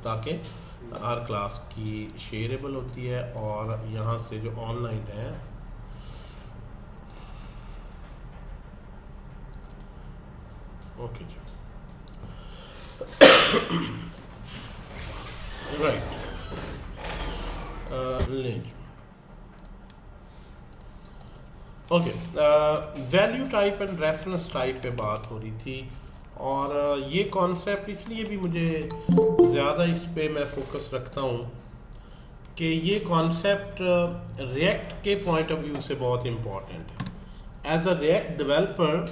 ताकि हर क्लास की शेयरेबल होती है और यहाँ से जो ऑनलाइन है ओके जी राइट लें okay value type and reference type पे बात हो रही थी और ये कॉन्सेप्ट इसलिए भी मुझे ज़्यादा इस पे मैं फोकस रखता हूँ कि ये कॉन्सेप्ट रिएक्ट के पॉइंट ऑफ व्यू से बहुत इम्पॉर्टेंट है। एज अ रिएक्ट डेवलपर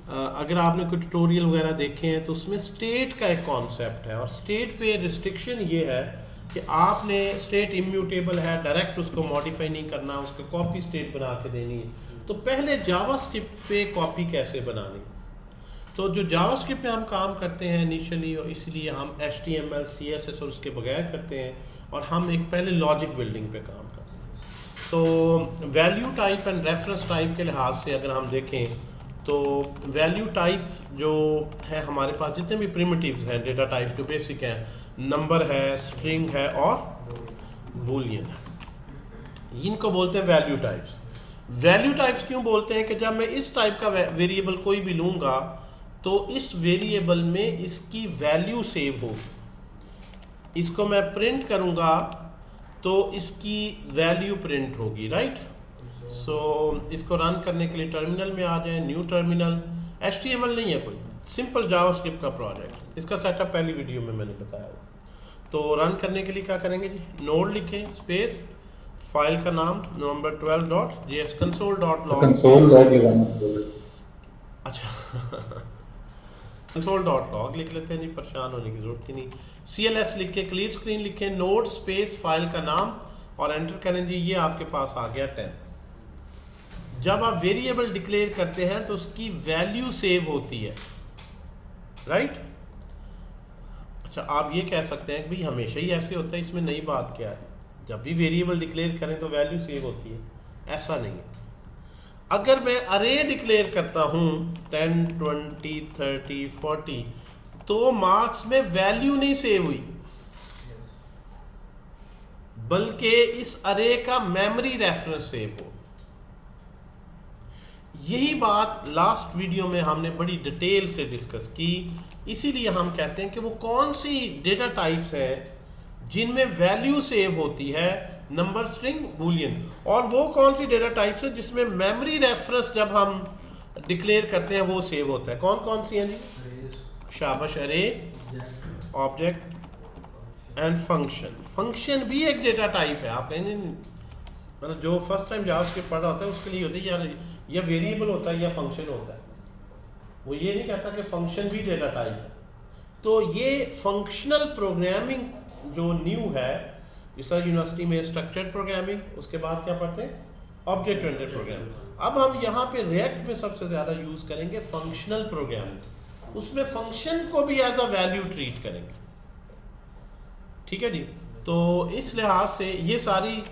अगर आपने कोई ट्यूटोरियल वगैरह देखे हैं तो उसमें स्टेट का एक कॉन्सेप्ट है और स्टेट पे रिस्ट्रिक्शन ये है कि आपने स्टेट इम्यूटेबल है, डायरेक्ट उसको मॉडिफाई नहीं करना, उसको कॉपी स्टेट बना के देनी है। तो पहले जावास्क्रिप्ट पे कॉपी कैसे बनानी, तो जो जावास्क्रिप्ट में हम काम करते हैं इनिशियली, और इसलिए हम HTML CSS और उसके बगैर करते हैं और हम एक पहले लॉजिक बिल्डिंग पे काम करते हैं। तो value type and reference type के लिहाज से अगर हम देखें तो वैल्यू टाइप जो है हमारे पास जितने भी प्रिमिटिव्स हैं, डेटा टाइप्स जो बेसिक हैं, नंबर है, स्ट्रिंग है और बूलियन है, इनको बोलते हैं वैल्यू टाइप्स। वैल्यू टाइप्स क्यों बोलते हैं कि जब मैं इस टाइप का वेरिएबल कोई भी लूँगा तो इस वेरिएबल में इसकी वैल्यू सेव होगी, इसको मैं प्रिंट करूँगा तो इसकी वैल्यू प्रिंट होगी, राइट। सो इसको रन करने के लिए टर्मिनल में आ जाए, न्यू टर्मिनल, HTML नहीं है कोई, सिंपल जावास्क्रिप्ट का प्रोजेक्ट, इसका सेटअप पहली वीडियो में मैंने बताया। तो रन करने के लिए क्या करेंगे जी, नोड लिखें स्पेस, फाइल का नाम number12.js console.log, अच्छा console.log लिख लेते हैं जी, परेशान होने की जरूरत ही नहीं। CLS लिख के क्लियर स्क्रीन लिखें, नोड स्पेस फाइल का नाम और एंटर करें जी, ये आपके पास आ गया 10। जब आप वेरिएबल डिक्लेयर करते हैं तो उसकी वैल्यू सेव होती है, राइट। अच्छा, आप ये कह सकते हैं कि भाई हमेशा ही ऐसे होता है, इसमें नई बात क्या है, जब भी वेरिएबल डिक्लेयर करें तो वैल्यू सेव होती है, ऐसा नहीं है। अगर मैं अरे डिक्लेयर करता हूं 10 20 30 40 तो मार्क्स में वैल्यू नहीं सेव हुई, बल्कि इस अरे का मेमोरी रेफरेंस सेव हो। यही बात लास्ट वीडियो में हमने बड़ी डिटेल से डिस्कस की, इसीलिए हम कहते हैं कि वो कौन सी डेटा टाइप्स हैं जिनमें वैल्यू सेव होती है, नंबर, स्ट्रिंग, बूलियन, और वो कौन सी डेटा टाइप्स है जिसमें मेमोरी रेफरेंस जब हम डिक्लेयर करते हैं वो सेव होता है। कौन कौन सी हैं जी, शाबाश, अरे, ऑब्जेक्ट एंड फंक्शन। फंक्शन भी एक डेटा टाइप है। आप कहेंगे मतलब जो फर्स्ट टाइम जावास्क्रिप्ट पढ़ रहा होता है उसके लिए होती है यार या वेरिएबल होता है या फंक्शन होता है, वो ये नहीं कहता कि फंक्शन भी डेटा टाइप है। तो ये फंक्शनल प्रोग्रामिंग जो न्यू है, इस यूनिवर्सिटी में स्ट्रक्चर्ड प्रोग्रामिंग, उसके बाद क्या पढ़ते हैं, ऑब्जेक्ट ओरिएंटेड प्रोग्रामिंग। अब हम यहाँ पे रिएक्ट में सबसे ज़्यादा यूज़ करेंगे फंक्शनल प्रोग्रामिंग, उसमें फंक्शन को भी एज अ वैल्यू ट्रीट करेंगे, ठीक है जी। तो इस लिहाज से ये सारी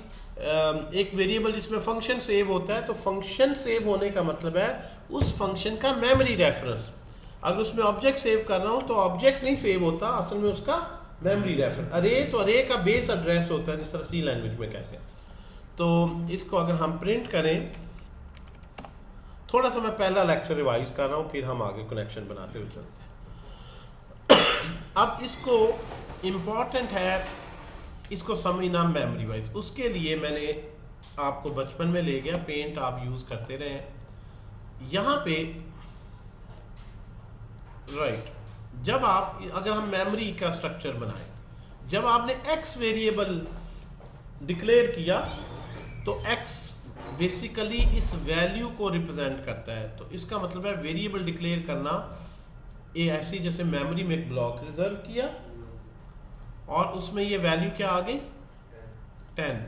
एक वेरिएबल जिसमें फंक्शन सेव होता है, तो फंक्शन सेव होने का मतलब है उस फंक्शन का मेमोरी रेफरेंस। अगर उसमें ऑब्जेक्ट सेव कर रहा हूँ तो ऑब्जेक्ट नहीं सेव होता, असल में उसका मेमोरी रेफरेंस। अरे तो अरे का बेस एड्रेस होता है, जिस तरह सी लैंग्वेज में कहते हैं। तो इसको अगर हम प्रिंट करें, थोड़ा सा मैं पहला लेक्चर रिवाइज कर रहा हूँ, फिर हम आगे कनेक्शन बनाते हुए चलते हैं। अब इसको इम्पॉर्टेंट है इसको समझना मेमोरी वाइज। उसके लिए मैंने आपको बचपन में ले गया, पेंट आप यूज़ करते रहे यहाँ पे, राइट। जब आप अगर हम मेमोरी का स्ट्रक्चर बनाएं, जब आपने x वेरिएबल डिक्लेयर किया तो x बेसिकली इस वैल्यू को रिप्रेजेंट करता है। तो इसका मतलब है वेरिएबल डिक्लेयर करना ये ऐसी जैसे मेमोरी में एक ब्लॉक रिजर्व किया और उसमें ये वैल्यू क्या आ गई 10।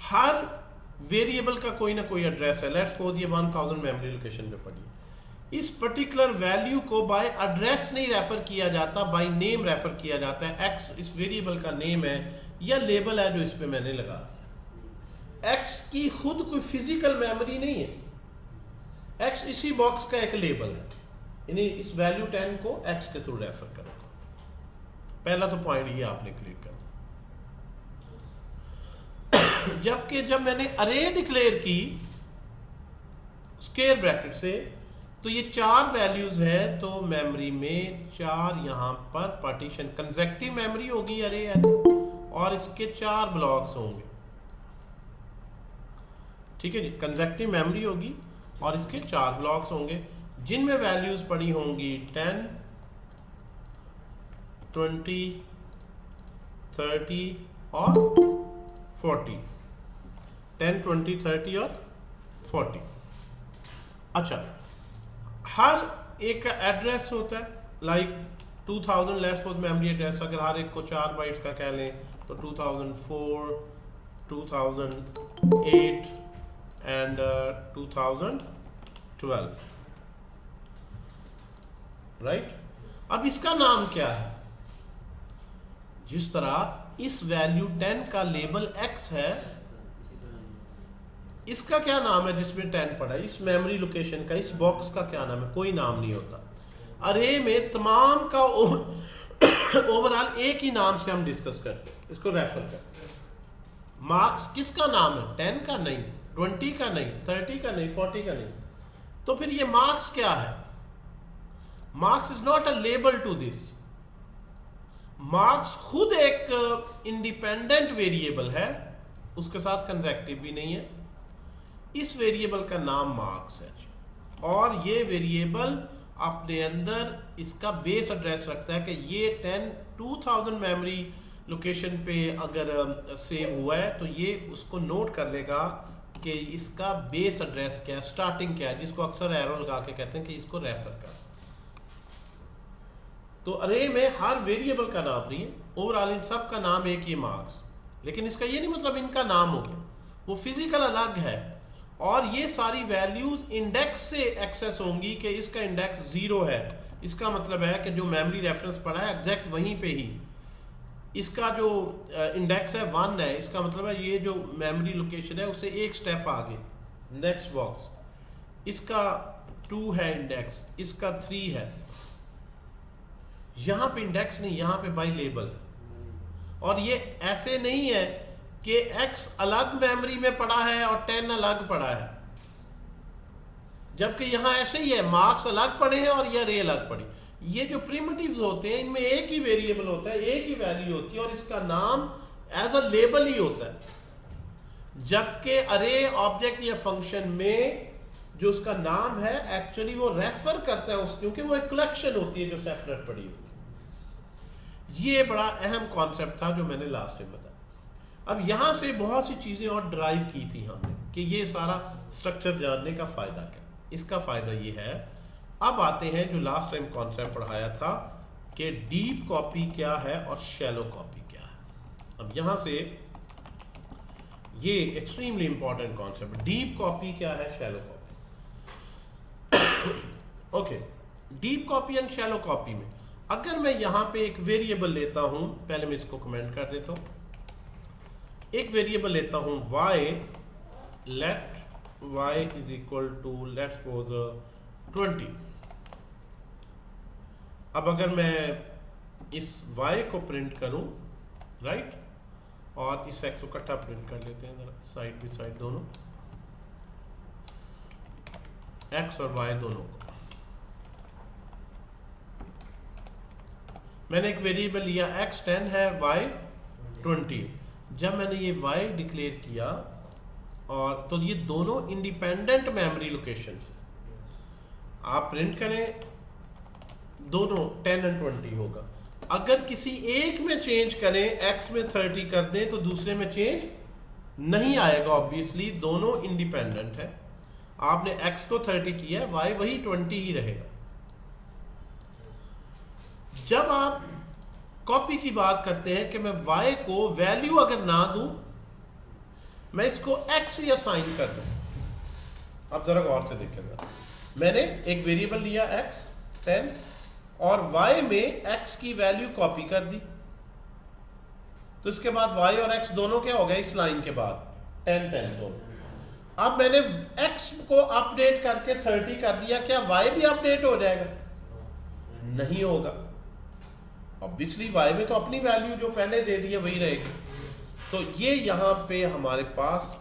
हर वेरिएबल का कोई ना कोई एड्रेस है, लेट्स सपोज ये 1000 मेमोरी लोकेशन पे पड़ी। इस पर्टिकुलर वैल्यू को बाय एड्रेस नहीं रेफर किया जाता, बाय नेम रेफर किया जाता है। एक्स इस वेरिएबल का नेम है या लेबल है जो इस पे मैंने लगा दिया। एक्स की खुद कोई फिजिकल मेमोरी नहीं है, एक्स इसी बॉक्स का एक लेबल है, यानी इस वैल्यू 10 को एक्स के थ्रू रेफर करूंगा। पहला तो पॉइंट ये आपने क्लियर करना। जबकि जब मैंने अरे डिक्लेयर की स्क्वायर ब्रैकेट से, तो ये 4 वैल्यूज है, तो मेमोरी में 4 यहां पर पार्टीशन कंसेक्टिव मेमोरी होगी अरे और इसके 4 ब्लॉक्स होंगे। ठीक है जी, कंसेक्टिव मेमोरी होगी और इसके 4 ब्लॉक्स होंगे जिनमें वैल्यूज पड़ी होंगी 10, 20, 30 और 40। 10, 20, 30 और 40। अच्छा, हर एक का एड्रेस होता है, like 2000 let's suppose memory address, अगर हर एक को 4 बाइट्स का कह लें तो 2004, 2008 एंड 2012, राइट। अब इसका नाम क्या है? जिस तरह इस वैल्यू 10 का लेबल x है, इसका क्या नाम है जिसमें 10 पड़ा है? इस मेमोरी लोकेशन का, इस बॉक्स का क्या नाम है? कोई नाम नहीं होता। अरे में तमाम का ओवरऑल एक ही नाम से हम डिस्कस करते हैं, इसको रेफर करते हैं। मार्क्स किसका नाम है? 10 का नहीं, 20 का नहीं, 30 का नहीं, 40 का नहीं। तो फिर ये मार्क्स क्या है? Marks is not a label to this. Marks खुद एक इंडिपेंडेंट वेरिएबल है, उसके साथ कंसेक्टिव भी नहीं है। इस वेरिएबल का नाम मार्क्स है और ये वेरिएबल अपने अंदर इसका बेस एड्रेस रखता है कि ये 2000 मेमोरी लोकेशन पे अगर सेव हुआ है तो ये उसको नोट कर लेगा कि इसका बेस एड्रेस क्या है, स्टार्टिंग क्या है, जिसको अक्सर एरो लगा के कहते हैं कि इसको रेफर कर। तो अरे में हर वेरिएबल का नाम नहीं है, ओवरऑल इन सब का नाम एक ही मार्क्स। लेकिन इसका ये नहीं मतलब इनका नाम हो गया, वो फिजिकल अलग है। और ये सारी वैल्यूज इंडेक्स से एक्सेस होंगी कि इसका इंडेक्स 0 है, इसका मतलब है कि जो मेमोरी रेफरेंस पड़ा है एग्जैक्ट वहीं पे ही इसका जो इंडेक्स है 1 है, इसका मतलब है ये जो मेमोरी लोकेशन है उससे एक स्टेप आगे नेक्स्ट बॉक्स, इसका 2 है इंडेक्स, इसका 3 है। यहाँ पे इंडेक्स नहीं, यहाँ पे बाई लेबल है। और ये ऐसे नहीं है कि x अलग मेमोरी में पड़ा है और 10 अलग पड़ा है, जबकि यहां ऐसे ही है, मार्क्स अलग पड़े हैं और ये अरे अलग पड़ी। ये जो प्रिमिटिव्स होते हैं इनमें एक ही वेरिएबल होता है, एक ही वैल्यू होती है और इसका नाम एज अ लेबल ही होता है। जबकि अरे ऑब्जेक्ट या फंक्शन में जो उसका नाम है एक्चुअली वो रेफर करता है उस, क्योंकि वो एक कलेक्शन होती है जो सेपरेट पड़ी होती है। ये बड़ा अहम कॉन्सेप्ट था जो मैंने लास्ट टाइम बताया। अब यहां से बहुत सी चीजें और ड्राइव की थी हमने कि ये सारा स्ट्रक्चर जानने का फायदा क्या। इसका फायदा ये है, अब आते हैं जो लास्ट टाइम कॉन्सेप्ट पढ़ाया था कि डीप कॉपी क्या है और शैलो कॉपी क्या है। अब यहां से ये extremely important concept, deep copy क्या है, shallow copy. Okay, deep copy and shallow copy में अगर मैं यहां पे एक वेरिएबल लेता हूं, पहले मैं इसको कमेंट कर देता हूं, एक वेरिएबल लेता हूं y, let y is equal to let's suppose 20। अब अगर मैं इस y को प्रिंट करूं, राइट, और इस x को इकट्ठा प्रिंट कर लेते हैं जरा साइड बाई साइड दोनों, x और y दोनों को। मैंने एक वेरिएबल लिया, x 10 है, y 20। जब मैंने ये y डिक्लेयर किया और तो ये दोनों इंडिपेंडेंट मेमोरी लोकेशंस, आप प्रिंट करें दोनों 10 और 20 होगा। अगर किसी एक में चेंज करें, x में 30 कर दें तो दूसरे में चेंज नहीं आएगा, ऑब्वियसली दोनों इंडिपेंडेंट है। आपने x को 30 किया है, y वही 20 ही रहेगा। जब आप कॉपी की बात करते हैं कि मैं y को वैल्यू अगर ना दूं, मैं इसको x ही असाइन कर दूं। अब जरा गौर से देखिएगा, मैंने एक वेरिएबल लिया x 10 और y में x की वैल्यू कॉपी कर दी, तो इसके बाद y और x दोनों क्या हो गए इस लाइन के बाद 10 10 दोनों। अब मैंने x को अपडेट करके 30 कर दिया, क्या y भी अपडेट हो जाएगा? नहीं होगा। ऑब्वियसली y में तो अपनी वैल्यू जो पहले दे दी है वही रहेगी। तो ये यहाँ पे हमारे पास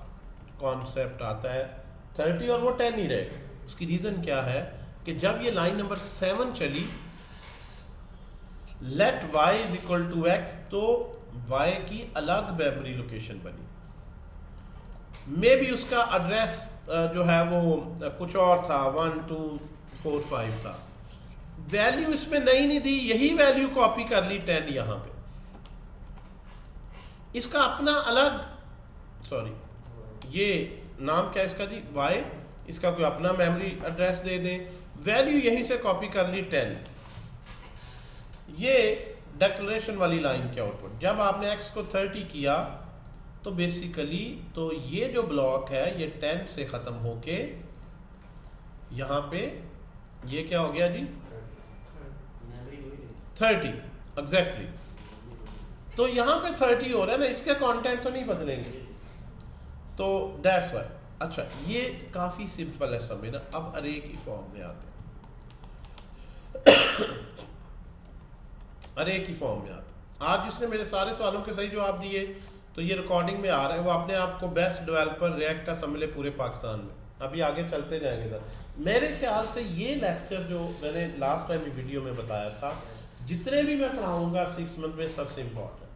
कॉन्सेप्ट आता है 30 और वो 10 ही रहेगा। उसकी रीज़न क्या है कि जब ये लाइन नंबर 7 चली let y is equal to x, तो y की अलग मेमोरी लोकेशन बनी। मे भी उसका एड्रेस जो है वो कुछ और था, 1 2 4 5 था, वैल्यू इसमें नहीं दी, यही वैल्यू कॉपी कर ली 10 यहां पे। इसका अपना अलग, सॉरी ये नाम क्या है इसका जी, y, इसका कोई अपना मेमोरी एड्रेस दे दें, वैल्यू यहीं से कॉपी कर ली 10। ये डिक्लेरेशन वाली लाइन के आउटपुट। जब आपने x को 30 किया तो बेसिकली तो ये जो ब्लॉक है ये 10 से ख़त्म होके यहाँ पे ये क्या हो गया जी 30 एग्जैक्टली। तो यहाँ पे 30 हो रहा है ना, इसके कंटेंट तो नहीं बदलेंगे, तो दैट्स व्हाई। अच्छा ये काफ़ी सिंपल है समझना। अब अरे की फॉर्म में आते हैं अरे की फॉर्म में आते हैं। आज जिसने मेरे सारे सवालों के सही जवाब दिए तो ये रिकॉर्डिंग में आ रहा है, वो अपने आप को बेस्ट डेवलपर रिएक्ट का समझ ले पूरे पाकिस्तान में। अभी आगे चलते जाएंगे सर। मेरे ख्याल से ये लेक्चर जो मैंने लास्ट टाइम वीडियो में बताया था, जितने भी मैं पढ़ाऊंगा 6 मंथ में सबसे इम्पोर्टेंट,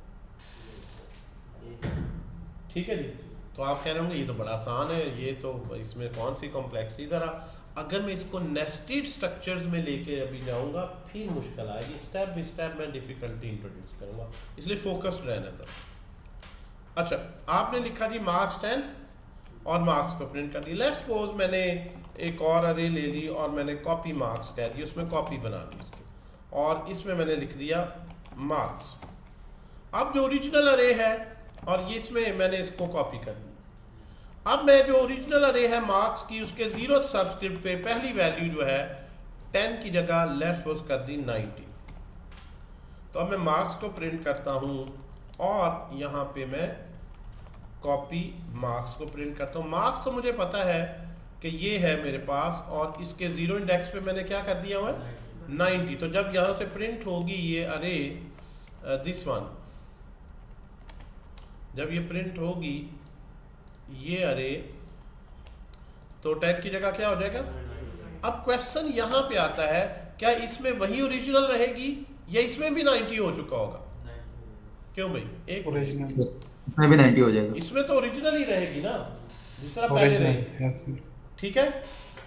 ठीक है जी। तो आप कह रहे होंगे ये तो बड़ा आसान है, ये तो इसमें कौन सी कॉम्प्लेक्सिटी। ज़रा अगर मैं इसको नेस्टेड स्ट्रक्चर्स में लेके अभी जाऊंगा फिर मुश्किल आएगी, स्टेप बाय स्टेप मैं डिफिकल्टी इंट्रोड्यूस करूंगा, इसलिए फोकस्ड रहना था। अच्छा आपने लिखा जी मार्क्स 10 और मार्क्स को प्रिंट कर दी। लेट्स सपोज मैंने एक और अरे ले ली और मैंने कॉपी मार्क्स कह दी, उसमें कॉपी बना दी इसकी, और इसमें मैंने लिख दिया मार्क्स। अब जो ओरिजिनल अरे है और ये इसमें मैंने इसको कॉपी कर दी। अब मैं जो ओरिजिनल अरे है मार्क्स की, उसके 0th सबस्क्रिप्ट पे पहली वैल्यू जो है 10 की जगह लेट्स सपोज कर दी 90। तो अब मैं मार्क्स को प्रिंट करता हूँ और यहाँ पे मैं कॉपी मार्क्स को प्रिंट करता हूँ। मार्क्स तो मुझे पता है कि ये है मेरे पास, और इसके 0 इंडेक्स पे मैंने क्या कर दिया हुआ है 90। तो जब यहाँ से प्रिंट होगी ये अरे दिस वन, जब ये प्रिंट होगी ये अरे, तो 10 की जगह क्या हो जाएगा। अब क्वेश्चन यहाँ पे आता है क्या इसमें वही ओरिजिनल रहेगी या इसमें भी 90 हो चुका होगा। क्यों भाई, एक ओरिजिनल इसमें भी 90 हो जाएगा। इसमें तो ओरिजिनल ही रहेगी ना जिस तरह पहले रही, ठीक है।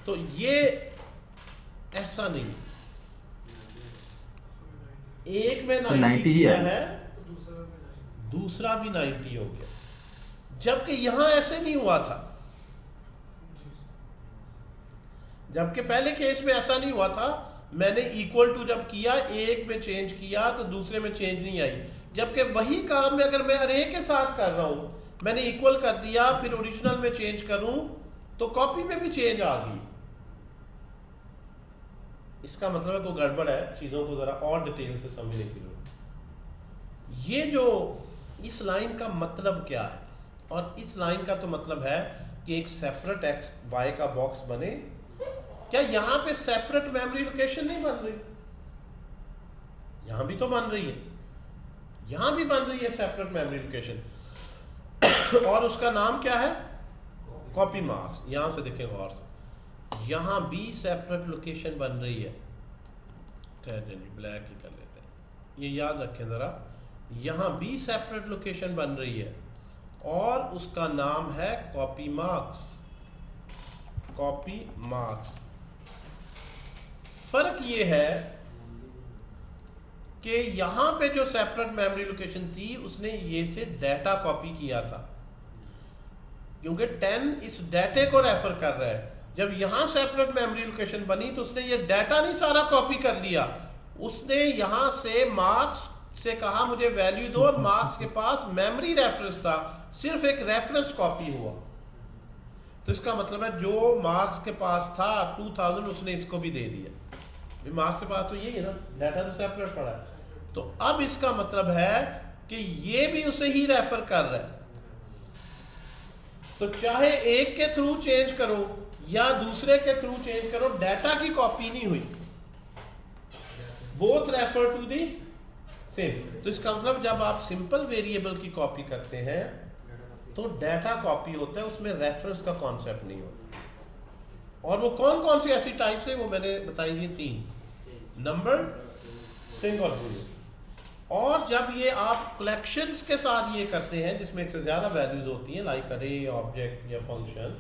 तो ये ऐसा नहीं, एक में 90 किया है दूसरा भी 90 हो गया, जबकि यहां ऐसे नहीं हुआ था। जबकि पहले केस में ऐसा नहीं हुआ था, मैंने इक्वल टू जब किया एक में चेंज किया तो दूसरे में चेंज नहीं आई। जबकि वही काम में अगर मैं अरे के साथ कर रहा हूं, मैंने इक्वल कर दिया फिर ओरिजिनल में चेंज करूं तो कॉपी में भी चेंज आ गई। इसका मतलब है कोई गड़बड़ है, चीजों को जरा और डिटेल से समझने की जरूरत। ये जो इस लाइन का मतलब क्या है, और इस लाइन का तो मतलब है कि एक सेपरेट एक्स वाई का बॉक्स बने। क्या यहां पे सेपरेट मेमोरी लोकेशन नहीं बन रही, यहां भी तो बन रही है, यहां भी बन रही है सेपरेट मेमोरी लोकेशन और उसका नाम क्या है कॉपी मार्क्स। यहां से देखें गौर से, यहां भी सेपरेट लोकेशन बन रही है। ब्लैक ही कर लेते हैं, ये याद रखें जरा, यहां भी सेपरेट लोकेशन बन रही है और उसका नाम है कॉपी मार्क्स। Copy marks. फर्क ये है कि यहां पे जो सेपरेट मेमोरी लोकेशन थी उसने ये से डाटा कॉपी किया था, क्योंकि 10 इस डाटे को रेफर कर रहा है। जब यहां सेपरेट मेमोरी लोकेशन बनी तो उसने ये डाटा नहीं सारा कॉपी कर लिया, उसने यहां से मार्क्स से कहा मुझे वैल्यू दो, और मार्क्स के पास मेमोरी रेफरेंस था, सिर्फ एक रेफरेंस कॉपी हुआ। तो इसका मतलब है जो मार्क्स के पास था 2000 उसने इसको भी दे दिया। मार्क्स के पास तो यही है ना, डाटा तो सेपरेट पड़ा है। तो अब इसका मतलब है कि ये भी उसे ही रेफर कर रहा है। तो चाहे एक के थ्रू चेंज करो या दूसरे के थ्रू चेंज करो, डाटा की कॉपी नहीं हुई। Both refer to the same. तो इसका मतलब जब आप सिंपल वेरिएबल की कॉपी करते हैं तो डाटा कॉपी होता है, उसमें रेफरेंस का कॉन्सेप्ट नहीं होता। और वो कौन कौन सी ऐसी टाइप्स है वो मैंने बताई थी, 3, नंबर, स्ट्रिंग और बूलियन। और जब ये आप कलेक्शंस के साथ ये करते हैं जिसमें एक से ज़्यादा वैल्यूज होती हैं लाइक अरे, ऑब्जेक्ट या फंक्शन,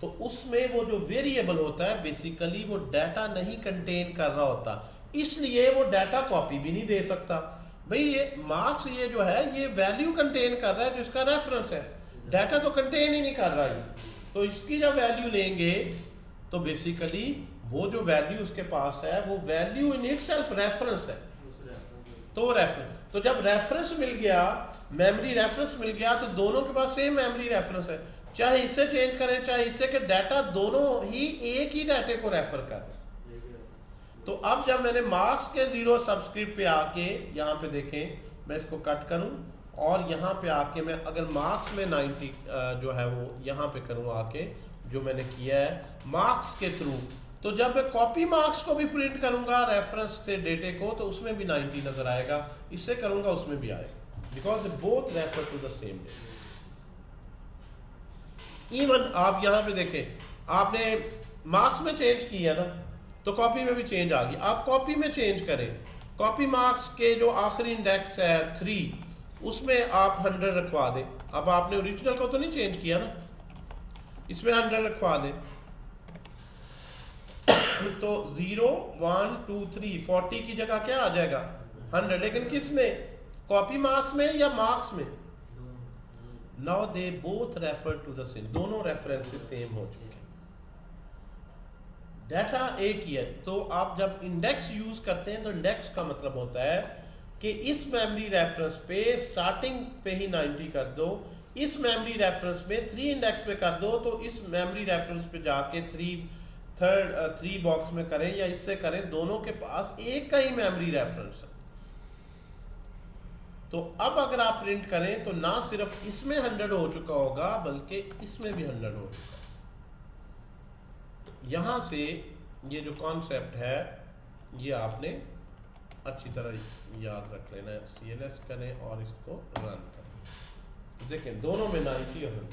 तो उसमें वो जो वेरिएबल होता है बेसिकली वो डाटा नहीं कंटेन कर रहा होता, इसलिए वो डाटा कॉपी भी नहीं दे सकता। भाई ये मार्क्स ये जो है ये वैल्यू कंटेन कर रहा है जिसका रेफरेंस है, डाटा तो कंटेन ही नहीं कर रहा है। तो इसकी जब वैल्यू लेंगे तो बेसिकली वो जो वैल्यू उसके पास है वो वैल्यू इन इटसेल्फ रेफरेंस है। तो रेफरेंस, तो जब रेफरेंस मिल गया, मेमोरी रेफरेंस मिल गया, तो दोनों के पास सेम मेमोरी रेफरेंस है, चाहे इससे चेंज करें चाहे इससे, के डाटा दोनों ही एक ही डाटे को रेफर कर रहे हैं। तो अब जब मैंने मार्क्स के 0 सबस्क्रिप्ट पे आके यहाँ पे देखें, मैं इसको कट करूँ और यहाँ पे आके मैं अगर मार्क्स में 90 जो है वो यहाँ पे करूँ आके, जो मैंने किया है मार्क्स के थ्रू, तो जब मैं कॉपी मार्क्स को भी प्रिंट करूंगा रेफरेंस से डेटे को तो उसमें भी 90 नजर आएगा, इससे करूंगा उसमें भी आएगा, because both refer to the same day. Even आप यहाँ पे देखें, आपने मार्क्स में चेंज किया ना तो कॉपी में भी चेंज आ गई। आप कॉपी में चेंज करें, कॉपी मार्क्स के जो आखिरी इंडेक्स है 3 उसमें आप 100 रखवा दें। अब आपने ओरिजिनल को तो नहीं चेंज किया ना, इसमें 100 रखवा दें तो 0 1 2 3 40 की जगह क्या आ जाएगा 100, लेकिन किस में, कॉपी मार्क्स में या मार्क्स में? Now they both refer to the same, दोनों रेफरेंसेस सेम हो चुके हैं, डाटा एक ही है। तो आप जब इंडेक्स यूज करते हैं तो इंडेक्स का मतलब होता है कि इस मेमोरी रेफरेंस पे स्टार्टिंग पे ही 90 कर दो, इस मेमोरी रेफरेंस में 3 इंडेक्स पे कर दो, तो इस मेमोरी रेफरेंस पे जाके 3 बॉक्स में करें या इससे करें, दोनों के पास एक का ही मेमोरी रेफरेंस है। तो अब अगर आप प्रिंट करें तो ना सिर्फ इसमें 100 हो चुका होगा बल्कि इसमें भी 100 हो चुका है। तो यहां से ये जो कॉन्सेप्ट है ये आपने अच्छी तरह याद रख लेना है। CLS करें और इसको रन करें, तो देखें दोनों में 90 और 100,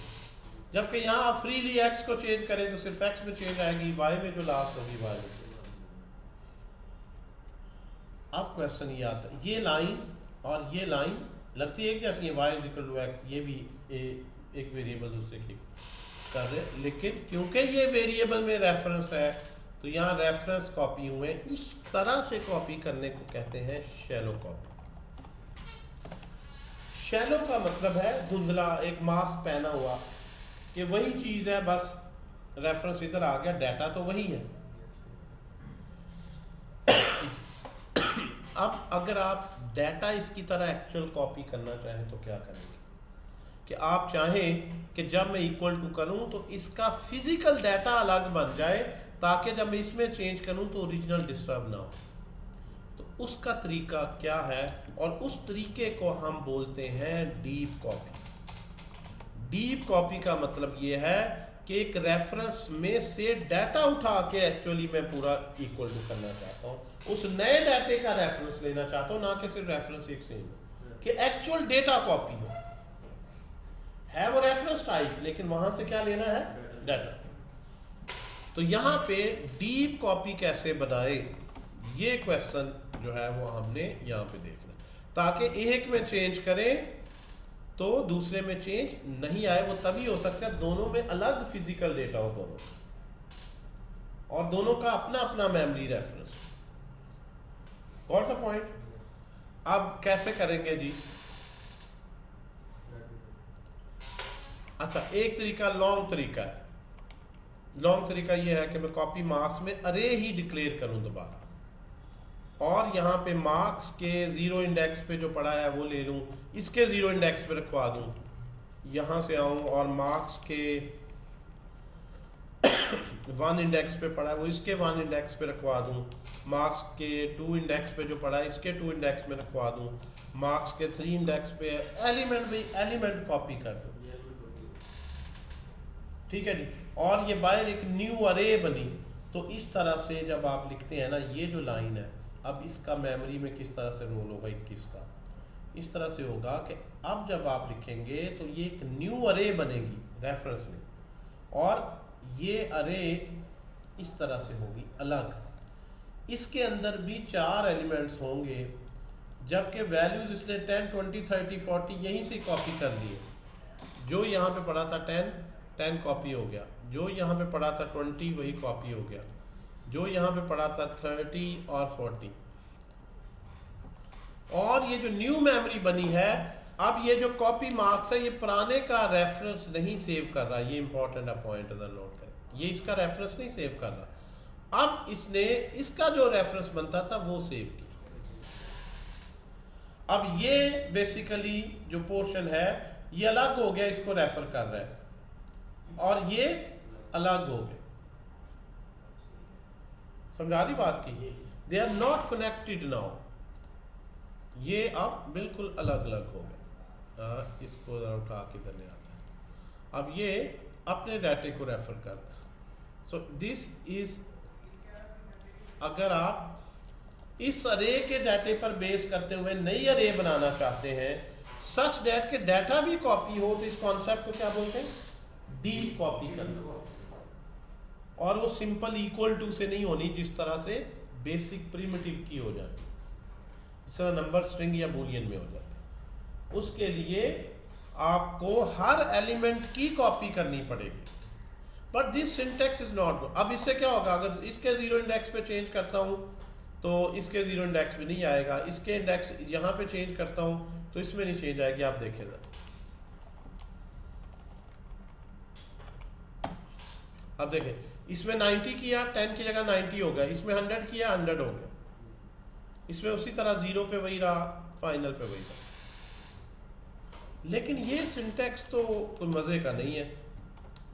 जबकि यहाँ आप फ्रीली x को चेंज करें तो सिर्फ x में चेंज आएगी, y में जो लास्ट होगी y में। अब क्वेश्चन ये आता है, ये लाइन और ये लाइन लगती है कि जैसे ये y = x, ये भी एक वेरिएबल दूसरे की कर रहे, लेकिन क्योंकि ये वेरिएबल में रेफरेंस है तो यहाँ रेफरेंस कॉपी हुए, इस तरह से कॉपी करने को कहते हैं शैलो कॉपी। शैलो का मतलब है धुंधला, एक मास्क पहना हुआ, ये वही चीज है, बस रेफरेंस इधर आ गया, डाटा तो वही है। अब अगर आप डाटा इसकी तरह एक्चुअल कॉपी करना चाहें तो क्या करेंगे कि आप चाहें कि जब मैं इक्वल टू करूं तो इसका फिजिकल डाटा अलग बन जाए ताकि जब मैं इसमें चेंज करूं तो ओरिजिनल डिस्टर्ब ना हो। तो उसका तरीका क्या है, और उस तरीके को हम बोलते हैं डीप कॉपी। डीप कॉपी का मतलब ये है कि एक रेफरेंस में से डाटा उठा के एक्चुअली मैं पूरा इक्वल टू करना चाहता हूँ, उस नए डाटे का रेफरेंस लेना चाहता हूँ, ना कि सिर्फ रेफरेंस एक सेम हो, कि एक्चुअल डेटा कॉपी हो, है वो रेफरेंस टाइप लेकिन वहां से क्या लेना है, डाटा। तो यहाँ पे डीप कॉपी कैसे बनाए, ये क्वेश्चन जो है वो हमने यहाँ पे देखना, ताकि एक में चेंज करें तो दूसरे में चेंज नहीं आए। वो तभी हो सकता है दोनों में अलग फिजिकल डेटा हो दोनों, और दोनों का अपना अपना memory reference. Got the point? अब कैसे करेंगे जी? अच्छा, एक तरीका लॉन्ग तरीका है। लॉन्ग तरीका ये है कि मैं कॉपी मार्क्स में अरे ही डिक्लेयर करूं दोबारा, और यहाँ पे मार्क्स के 0 इंडेक्स पे जो पड़ा है वो ले लूँ, इसके 0 इंडेक्स पे रखवा दूँ, यहाँ से आऊँ और मार्क्स के 1 इंडेक्स पे पड़ा है वो इसके 1 इंडेक्स पे रखवा दूँ, मार्क्स के 2 इंडेक्स पे जो पड़ा है इसके 2 इंडेक्स में रखवा दूँ, मार्क्स के 3 इंडेक्स पे एलिमेंट भी एलिमेंट कॉपी कर दूँ। ठीक है जी, और ये बाहर एक न्यू अरे बनी। तो इस तरह से जब आप लिखते हैं ना, ये जो लाइन है अब इसका मेमोरी में किस तरह से रोल होगा 21 का, इस तरह से होगा कि अब जब आप लिखेंगे तो ये एक न्यू अरे बनेगी रेफरेंस में, और ये अरे इस तरह से होगी अलग, इसके अंदर भी 4 एलिमेंट्स होंगे, जबकि वैल्यूज इसने 10, 20, 30, 40 यहीं से कॉपी कर लिए। जो यहाँ पे पड़ा था 10 कॉपी हो गया, जो यहाँ पे पड़ा था 20 वही कॉपी हो गया, जो यहाँ पे पड़ा था 30 और 40। और ये जो न्यू मेमोरी बनी है, अब ये जो कॉपी मार्क्स है ये पुराने का रेफरेंस नहीं सेव कर रहा, ये इंपॉर्टेंट पॉइंट अगर नोट करें, ये इसका रेफरेंस नहीं सेव कर रहा। अब इसने इसका जो रेफरेंस बनता था वो सेव किया। अब ये बेसिकली जो पोर्शन है ये अलग हो गया, इसको रेफर कर रहा है, और ये अलग हो गया। समझा रही बात की? They are not connected now, ये अब बिल्कुल अलग अलग हो गए। इसको जरा उठा के इधर ले आता है। अब ये अपने डाटे को रेफर कर रहा है। सो दिस इज, अगर आप इस अरे के डाटे पर बेस करते हुए नई अरे बनाना चाहते हैं सच दैट के डाटा भी कॉपी हो, तो इस कॉन्सेप्ट को क्या बोलते हैं? डी कॉपी करना। और वो सिंपल इक्वल टू से नहीं होनी, जिस तरह से बेसिक प्रिमिटिव की हो जाए, जिस तरह नंबर स्ट्रिंग या बूलियन में हो जाता है। उसके लिए आपको हर एलिमेंट की कॉपी करनी पड़ेगी, but this syntax is not good. अब इससे क्या होगा, अगर इसके 0 इंडेक्स पे चेंज करता हूँ तो इसके 0 इंडेक्स में नहीं आएगा, इसके इंडेक्स यहाँ पे चेंज करता हूँ तो इसमें नहीं चेंज आएगी। आप देखेगा, अब देखें इसमें 90 किया, 10 की जगह 90 हो गया, इसमें 100 किया 100 हो गया, इसमें उसी तरह 0 पे वही रहा, फाइनल पे वही रहा। लेकिन ये सिंटेक्स तो कोई मज़े का नहीं है,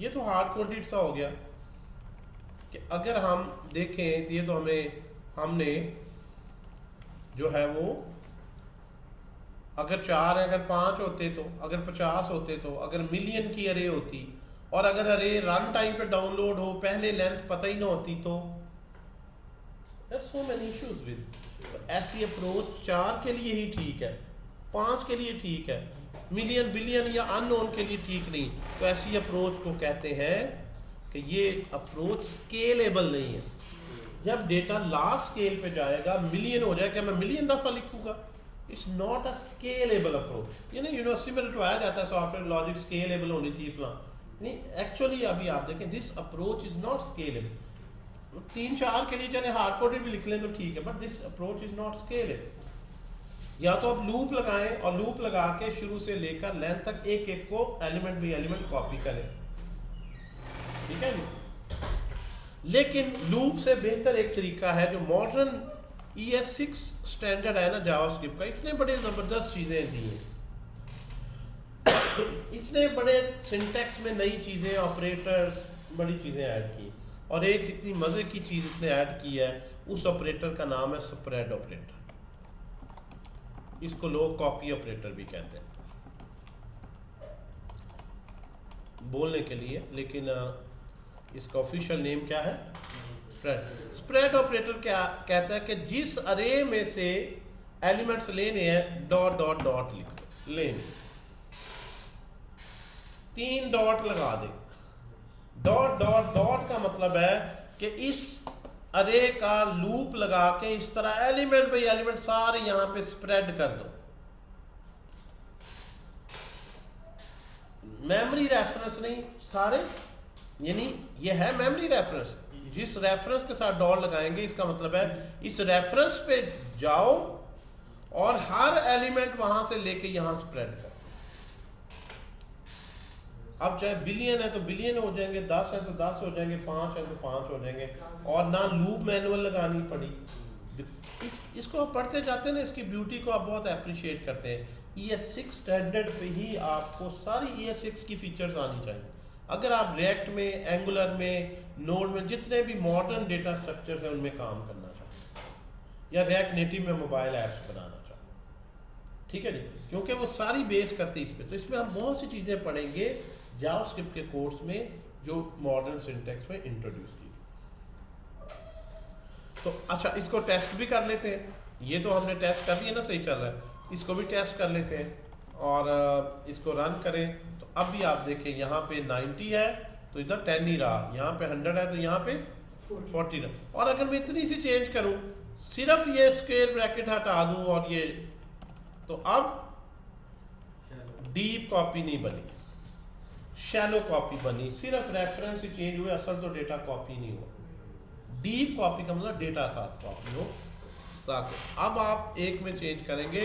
ये तो हार्ड कोडेड सा हो गया कि अगर हम देखें तो ये तो हमने जो है वो, अगर 4 है, अगर 5 होते तो, अगर 50 होते तो, अगर मिलियन की अरे होती, और अगर अरे रन टाइम पे डाउनलोड हो, पहले लेंथ पता ही ना होती, तो there's so many issues with। तो ऐसी अप्रोच 4 के लिए ही ठीक है, 5 के लिए ठीक है, मिलियन बिलियन या अननोन के लिए ठीक नहीं। तो ऐसी अप्रोच को कहते हैं कि ये अप्रोच स्केलेबल नहीं है। जब डेटा लार्ज स्केल पे जाएगा, मिलियन हो जाए, क्या मैं मिलियन दफ़ा लिखूंगा? It's not a scalable approach. ये ना यूनिवर्सिटी में रटवाया जाता है सॉफ्टवेयर लॉजिक स्केलेबल होनी चाहिए फलां, नहीं, एक्चुअली अभी आप देखें this approach is not scalable. 3-4 के लिए चले हार्ड कोडेड भी लिख लें तो ठीक है, but this approach is not scalable. या तो आप लूप लगाएं और लूप लगा के शुरू से लेकर लेंथ तक एक एक को एलिमेंट बाई एलिमेंट कॉपी करें, ठीक है जी। लेकिन लूप से बेहतर एक तरीका है जो मॉडर्न ES6 स्टैंडर्ड है ना जावास्क्रिप्ट का, इसने बड़े ज़बरदस्त चीज़ें दी हैं। इसने बड़े सिंटैक्स में नई चीज़ें, ऑपरेटर्स, बड़ी चीज़ें ऐड की, और एक इतनी मज़े की चीज़ इसने ऐड की है, उस ऑपरेटर का नाम है स्प्रेड ऑपरेटर। इसको लोग कॉपी ऑपरेटर भी कहते हैं बोलने के लिए, लेकिन इसका ऑफिशियल नेम क्या है? स्प्रेड। स्प्रेड ऑपरेटर क्या कहता है कि जिस अरे में से एलिमेंट्स लेने हैं, डॉट डॉट डॉट लिख दो, लेने 3 डॉट लगा दे। डॉट डॉट डॉट का मतलब है कि इस अरे का लूप लगा के इस तरह एलिमेंट बाई एलिमेंट सारे यहां पे स्प्रेड कर दो। मेमोरी रेफरेंस नहीं सारे, यानी ये है मेमोरी रेफरेंस। जिस रेफरेंस के साथ डॉट लगाएंगे इसका मतलब है इस रेफरेंस पे जाओ और हर एलिमेंट वहां से लेके यहां स्प्रेड कर। अब चाहे बिलियन है तो बिलियन हो जाएंगे, 10 है तो 10 हो जाएंगे, 5 है तो 5 हो जाएंगे, और ना लूप मैनुअल लगानी पड़ी। इसको आप पढ़ते जाते हैं ना, इसकी ब्यूटी को आप बहुत अप्रिशिएट करते हैं। ES6 स्टैंडर्ड पे ही आपको सारी ES6 की फीचर्स आनी चाहिए। अगर आप रिएक्ट में, एंगुलर में, नोड में, जितने भी मॉडर्न डेटा स्ट्रक्चर्स हैं उनमें काम करना चाहते हैं, या रिएक्ट नेटिव में मोबाइल ऐप्स बनाना चाहते हैं, ठीक है जी, क्योंकि वो सारी बेस करती है इस पर। तो इसमें हम बहुत सी चीज़ें पढ़ेंगे जावास्क्रिप्ट के कोर्स में जो मॉडर्न सिंटैक्स में इंट्रोड्यूस की। तो अच्छा, इसको टेस्ट भी कर लेते हैं। ये तो हमने टेस्ट कर लिया ना, सही चल रहा है, इसको भी टेस्ट कर लेते हैं और इसको रन करें। तो अब भी आप देखें यहाँ पे 90 है तो इधर 10 ही रहा, यहाँ पे 100 है तो यहाँ पे 40 रहा। और अगर मैं इतनी सी चेंज करूँ, सिर्फ ये स्क्वायर ब्रैकेट हटा दूँ और ये, तो अब डीप कॉपी नहीं बनी, शैलो कॉपी बनी, सिर्फ रेफरेंस ही चेंज हुए, असल तो डेटा कॉपी नहीं हुआ। डीप कॉपी का मतलब डेटा साथ कॉपी हो। ताकि अब आप एक में चेंज करेंगे,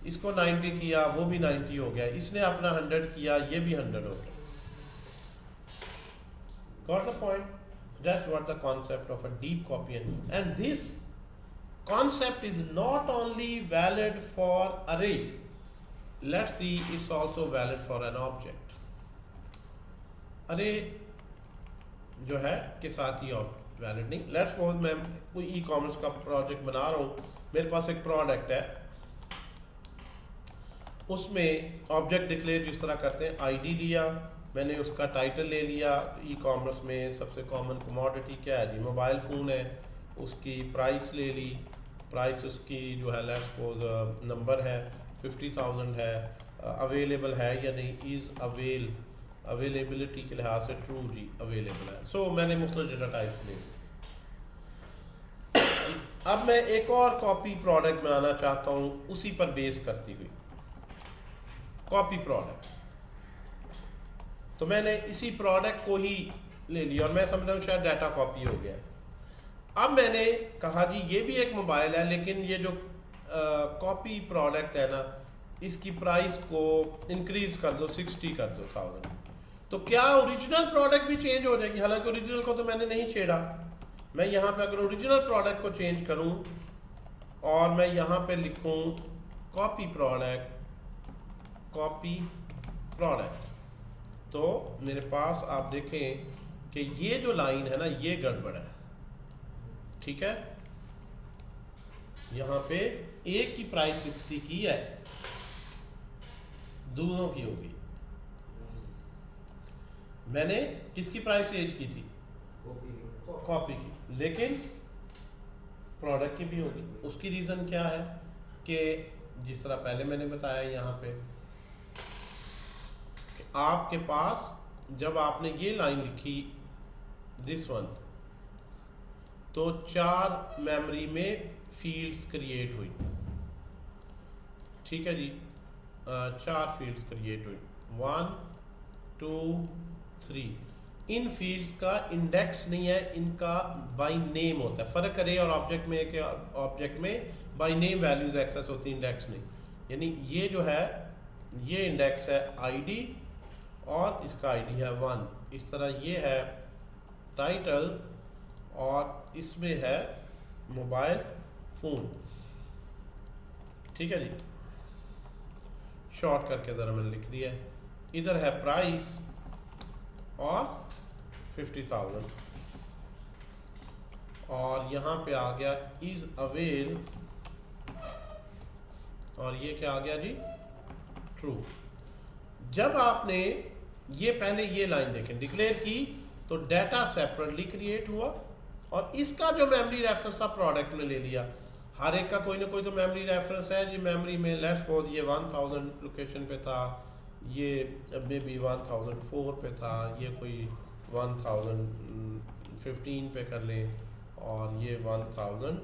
इसको 90 किया, वो भी 90 हो गया, इसने अपना 100 किया, ये भी 100 हो गया। Got the point? That's what the concept of a deep copy is. And this concept is not only valid for array. Let's see, it's also valid for an object. Array जो है के साथ ही वैलिड नहीं। Let's suppose मैं कोई e commerce का project बना रहा हूँ, मेरे पास एक प्रोडक्ट है, उसमें ऑब्जेक्ट डिक्लेयर जिस तरह करते हैं, आईडी लिया मैंने, उसका टाइटल ले लिया। ई कॉमर्स में सबसे कॉमन कमोडिटी क्या है जी, मोबाइल फ़ोन है, उसकी प्राइस ले ली, प्राइस उसकी जो है लेट्स सपोज नंबर है 50,000 है, अवेलेबल है या नहीं, इज़ अवेलेबिलिटी के लिहाज से ट्रू जी अवेलेबल है। सो मैंने मुख्तलिफ डेटा टाइप्स ले ली। अब मैं एक और कॉपी प्रोडक्ट बनाना चाहता हूँ उसी पर बेस करती हुई कॉपी प्रोडक्ट, तो मैंने इसी प्रोडक्ट को ही ले लिया और मैं समझ रहा हूँ शायद डाटा कॉपी हो गया। अब मैंने कहा जी ये भी एक मोबाइल है, लेकिन ये जो कॉपी प्रोडक्ट है ना, इसकी प्राइस को इंक्रीज कर दो, 60 कर दो 1000। तो क्या ओरिजिनल प्रोडक्ट भी चेंज हो जाएगी? हालांकि ओरिजिनल को तो मैंने नहीं छेड़ा। मैं यहाँ पे अगर ओरिजिनल प्रोडक्ट को चेंज करूँ और मैं यहाँ पे लिखूँ कॉपी प्रोडक्ट, तो मेरे पास आप देखें कि ये जो लाइन है ना, ये गड़बड़ है। ठीक है, यहाँ पे एक की प्राइस 60 की है, दूसरों की होगी। मैंने किसकी प्राइस चेंज की थी? कॉपी की, लेकिन प्रोडक्ट की भी होगी। उसकी रीज़न क्या है कि जिस तरह पहले मैंने बताया यहाँ पे कि आपके पास जब आपने ये लाइन लिखी दिस वन, तो 4 मेमोरी में फील्ड्स क्रिएट हुई। ठीक है जी, 4 फील्ड्स क्रिएट हुई, 1 2 3। इन फील्ड्स का इंडेक्स नहीं है, इनका बाय नेम होता है। फ़र्क करे और ऑब्जेक्ट में एक ऑब्जेक्ट में बाय नेम वैल्यूज एक्सेस होती है, इंडेक्स नहीं। यानी ये जो है ये इंडेक्स है आईडी और इसका आईडी है 1। इस तरह ये है टाइटल और इसमें है मोबाइल फ़ोन। ठीक है जी, शॉर्ट करके ज़रा मैंने लिख दिया है। इधर है प्राइस और 50,000 और यहाँ पे आ गया इज अवेल और ये क्या आ गया जी, ट्रू। जब आपने ये पहले ये लाइन देखें डिक्लेयर की तो डाटा सेपरेटली क्रिएट हुआ और इसका जो मेमोरी रेफरेंस था प्रोडक्ट में ले लिया। हर एक का कोई ना कोई तो मेमोरी रेफरेंस है जी। मेमोरी में लेट्स सपोज ये 1000 लोकेशन पे था, ये मे बी 1004 पे था, ये कोई 1015 पे कर लें और ये 1018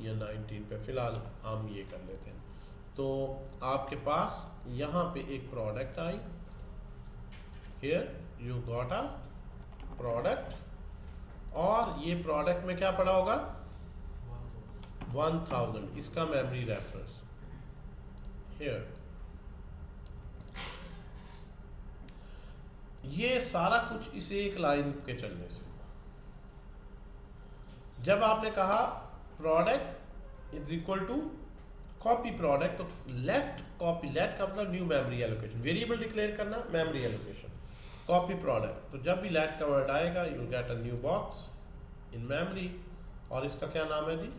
या 19 पे फ़िलहाल हम ये कर लेते हैं। तो आपके पास यहाँ पे एक product I, here you got a product और ये प्रोडक्ट में क्या पड़ा होगा 1000, इसका मेमोरी रेफरेंस हियर। ये सारा कुछ इस एक लाइन के चलने से हुआ। जब आपने कहा product is equal to copy product, तो लेट कॉपी, लेट का मतलब new memory allocation, variable declare करना, मेमोरी एलोकेशन, कॉपी प्रोडक्ट। तो जब भी लेट का वर्ड आएगा you will get a new box in memory और इसका क्या नाम है जी,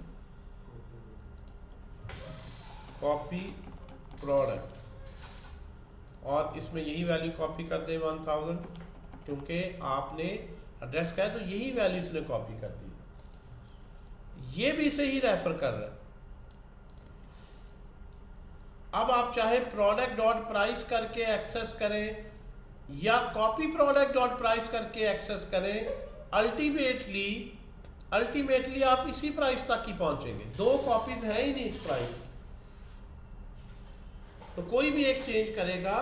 कॉपी प्रोडक्ट। और इसमें यही वैल्यू कॉपी कर दे 1000, क्योंकि आपने एड्रेस का है तो यही वैल्यू इसने कॉपी कर दी। ये भी इसे ही रेफर कर रहा है। अब आप चाहे प्रोडक्ट डॉट प्राइस करके एक्सेस करें या कॉपी प्रोडक्ट डॉट प्राइस करके एक्सेस करें, अल्टीमेटली आप इसी प्राइस तक ही पहुंचेंगे। दो कॉपीज है ही नहीं इस प्राइस की, तो कोई भी एक चेंज करेगा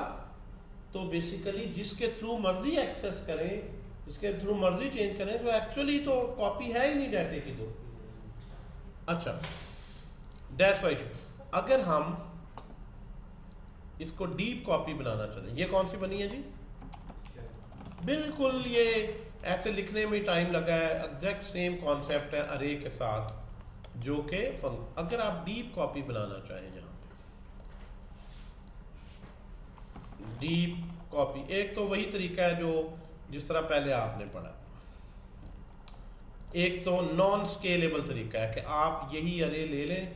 तो बेसिकली जिसके थ्रू मर्जी एक्सेस करें, जिसके थ्रू मर्जी चेंज करें, तो एक्चुअली तो कॉपी है ही नहीं डाटे की दो। अच्छा, दैट्स व्हाई अगर हम इसको डीप कॉपी बनाना चाहते हैं, ये कौन सी बनी है जी? बिल्कुल ये ऐसे लिखने में टाइम लगा है, एग्जैक्ट सेम कॉन्सेप्ट है अरे के साथ, जो कि अगर आप डीप कॉपी बनाना चाहें, यहाँ पे डीप कॉपी, एक तो वही तरीका है जो जिस तरह पहले आपने पढ़ा, एक तो नॉन स्केलेबल तरीका है कि आप यही अरे ले लें,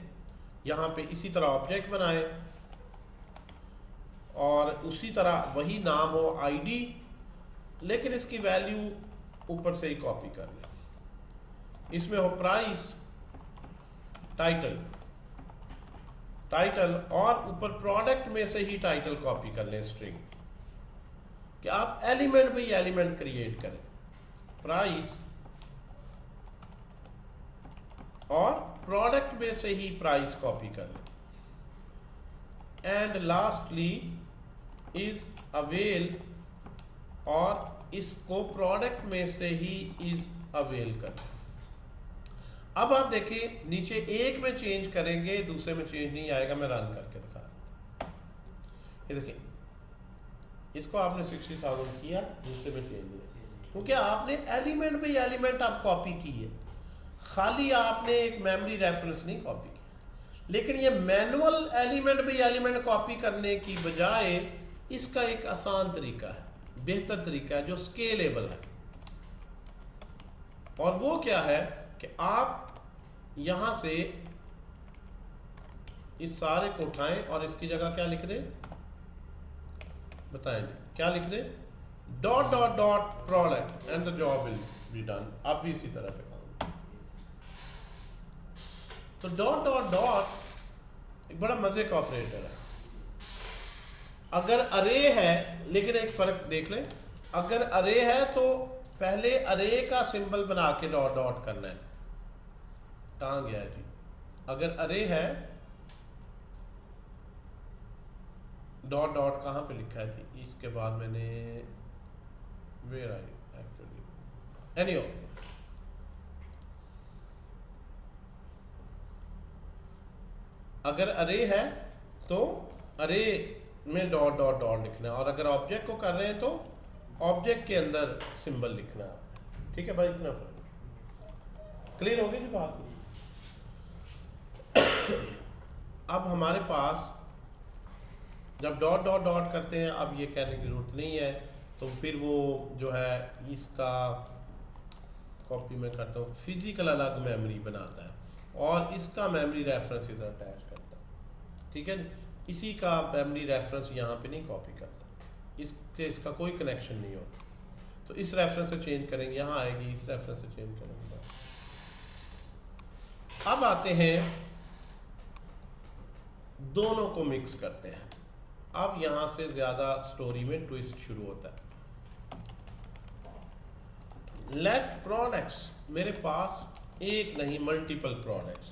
यहाँ पे इसी तरह ऑब्जेक्ट बनाएं और उसी तरह वही नाम हो आईडी, लेकिन इसकी वैल्यू ऊपर से ही कॉपी कर लें। इसमें हो प्राइस, टाइटल और ऊपर प्रोडक्ट में से ही टाइटल कॉपी कर लें, स्ट्रिंग, कि आप एलिमेंट बाई एलिमेंट क्रिएट करें, प्राइस और प्रोडक्ट में से ही प्राइस कॉपी कर लें, एंड लास्टली इज अवेल, और इसको प्रोडक्ट में से ही इज अवेल कर। अब आप देखिए नीचे एक में चेंज करेंगे, दूसरे में चेंज नहीं आएगा। मैं रन करके दिखा, ये देखिए इसको आपने 60,000 किया, दूसरे में चेंज नहीं, क्योंकि आपने एलिमेंट बाई एलिमेंट आप कॉपी की है, खाली आपने एक मेमोरी रेफरेंस नहीं कॉपी किया। लेकिन ये manual element by element copy करने की बजाय इसका एक आसान तरीका है, बेहतर तरीका है, जो स्केलेबल है। और वो क्या है कि आप यहां से इस सारे को उठाएं और इसकी जगह क्या लिख दें, बताएं क्या लिख दें, dot dot dot product and the job will be done. अब भी इसी तरह से काम, तो डॉट डॉट डॉट एक बड़ा मजे का ऑपरेटर है। अगर अरे है, लेकिन एक फर्क देख लें, अगर अरे है तो पहले अरे का सिंबल बना के डॉट डॉट करना है। कहाँ गया जी? अगर अरे है, डॉट डॉट कहाँ पे लिखा है जी? इसके बाद मैंने वेयर आई एक्चुअली एनीहो, अगर अरे है तो अरे में डॉट डॉट डॉट लिखना है, और अगर ऑब्जेक्ट को कर रहे हैं तो ऑब्जेक्ट के अंदर सिंबल लिखना है। ठीक है भाई, इतना फर्क क्लियर हो गई जी बात। अब हमारे पास जब डॉट डॉट डॉट करते हैं, अब ये कहने की जरूरत नहीं है, तो फिर वो जो है इसका कॉपी में करता हूँ, फिजिकल अलग मेमोरी बनाता है और इसका मेमोरी रेफरेंस इधर अटैच करता है। ठीक है, इसी का मेमोरी रेफरेंस यहाँ पे नहीं कॉपी करता, इसके इसका कोई कनेक्शन नहीं होता। तो इस रेफरेंस से चेंज करेंगे, यहाँ आएगी, इस रेफरेंस से चेंज करेंगे। अब आते हैं दोनों को मिक्स करते हैं। अब यहां से ज्यादा स्टोरी में ट्विस्ट शुरू होता है। लेट प्रोडक्ट्स, मेरे पास एक नहीं मल्टीपल प्रोडक्ट्स।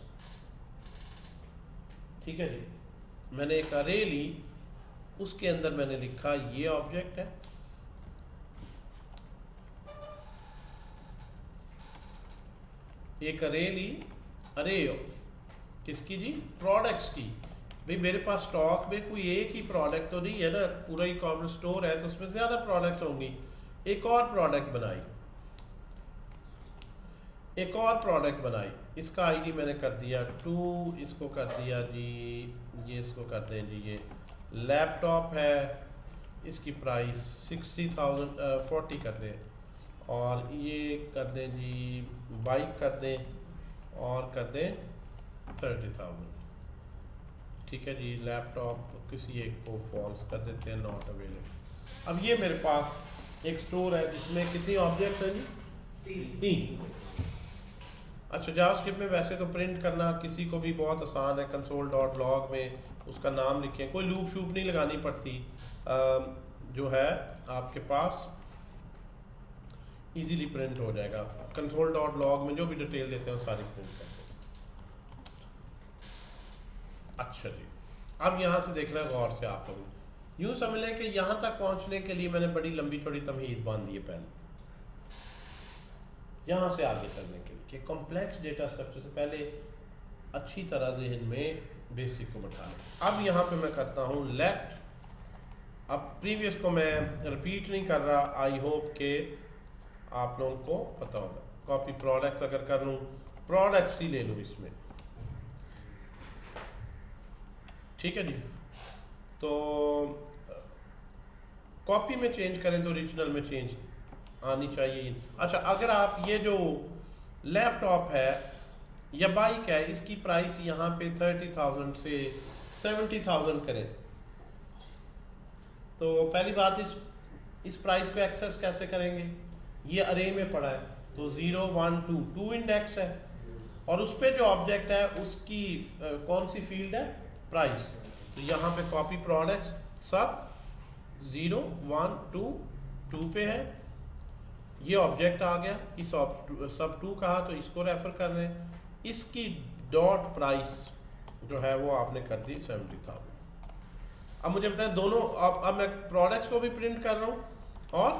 ठीक है जी, मैंने एक अरे ली, उसके अंदर मैंने लिखा ये ऑब्जेक्ट है, एक अरे ली, अरे किसकी जी? प्रोडक्ट्स की। भाई मेरे पास स्टॉक में कोई एक ही प्रोडक्ट तो नहीं है ना, पूरा ई कॉमर्स स्टोर है तो उसमें ज़्यादा प्रोडक्ट्स होंगी। एक और प्रोडक्ट बनाई, एक और प्रोडक्ट बनाई, इसका आईडी मैंने कर दिया 2, इसको कर दिया जी ये, इसको कर दें जी ये लैपटॉप है, इसकी प्राइस 40 कर दें, और ये कर दें जी बाइक कर दें, और कर दें 30,000। ठीक है जी, लैपटॉप किसी एक को फॉल्स कर देते हैं, नॉट अवेलेबल। अब ये मेरे पास एक स्टोर है जिसमें कितनी ऑब्जेक्ट है जी? 3। अच्छा, जावास्क्रिप्ट में वैसे तो प्रिंट करना किसी को भी बहुत आसान है, कंसोल डॉट लॉग में उसका नाम लिखें, कोई लूप शूप नहीं लगानी पड़ती, जो है आपके पास इजीली प्रिंट हो जाएगा। कंसोल डॉट लॉग में जो भी डिटेल देते हैं वो सारी प्रिंट करते हैं। अच्छा जी, अब यहाँ से देखना गौर से आप लोग, यूँ समझ लें कि यहाँ तक पहुँचने के लिए मैंने बड़ी लंबी चौड़ी तमहीद बांध दी है पहले, यहाँ से आगे चलने के लिए कि कॉम्प्लेक्स डेटा स्ट्रक्चर से पहले अच्छी तरह जहन में बेसिक को बैठा लें। अब यहाँ पे मैं करता हूँ लेट, अब प्रीवियस को मैं रिपीट नहीं कर रहा, आई होप के आप लोगों को पता होगा। कॉपी प्रोडक्ट्स अगर कर लूँ, प्रोडक्ट्स ही ले लूँ इसमें, ठीक है जी। तो कॉपी में चेंज करें तो ओरिजिनल में चेंज आनी चाहिए। अच्छा, अगर आप ये जो लैपटॉप है या बाइक है, इसकी प्राइस यहाँ पे 30,000 से 70,000 करें, तो पहली बात इस प्राइस को एक्सेस कैसे करेंगे? ये अरे में पड़ा है तो 0 1 2 2 इंडेक्स है, और उस पे जो ऑब्जेक्ट है उसकी कौन सी फील्ड है? प्राइस। तो यहाँ पे कॉपी प्रोडक्ट्स सब 0 1 2 2 पे है, ये ऑब्जेक्ट आ गया, इस सब 2 कहा तो इसको रेफर कर रहे हैं, इसकी डॉट प्राइस जो है वो आपने कर दी 70,000। अब मुझे बताएं दोनों, अब मैं प्रोडक्ट्स को भी प्रिंट कर रहा हूँ और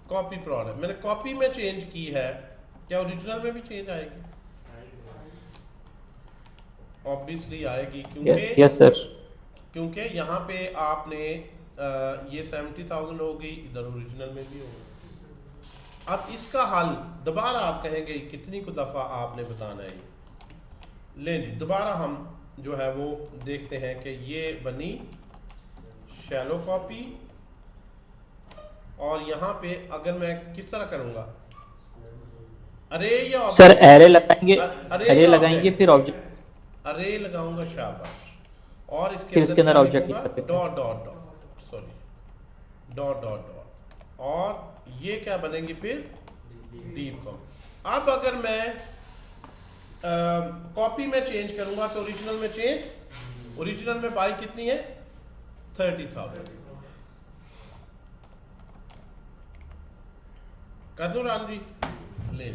कॉपी प्रोडक्ट, मैंने कॉपी में चेंज की है, क्या ओरिजिनल में भी चेंज आएगी? ऑब्वियसली आएगी, क्योंकि यस सर, क्योंकि यहाँ पे आपने ये 70,000 हो गई, इधर ओरिजिनल में भी होगी। अब इसका हल दोबारा आप कहेंगे कितनी को दफ़ा आपने बताना है, लें जी दोबारा हम जो है वो देखते हैं कि ये बनी शैलो कॉपी, और यहाँ पे अगर मैं किस तरह करूँगा, अरे या सर एरे लगाएंगे, एरे लगाएंगे फिर ऑब्जेक्ट, अरे लगाऊंगा, शाबाश, और फिर इसके अंदर object dot dot dot, sorry dot dot dot, और ये क्या बनेगी फिर? Deep com. अब अगर मैं कॉपी में चेंज करूंगा तो ओरिजिनल में चेंज, ओरिजिनल में बाई कितनी है? 30,000। कर दूं राम जी? ले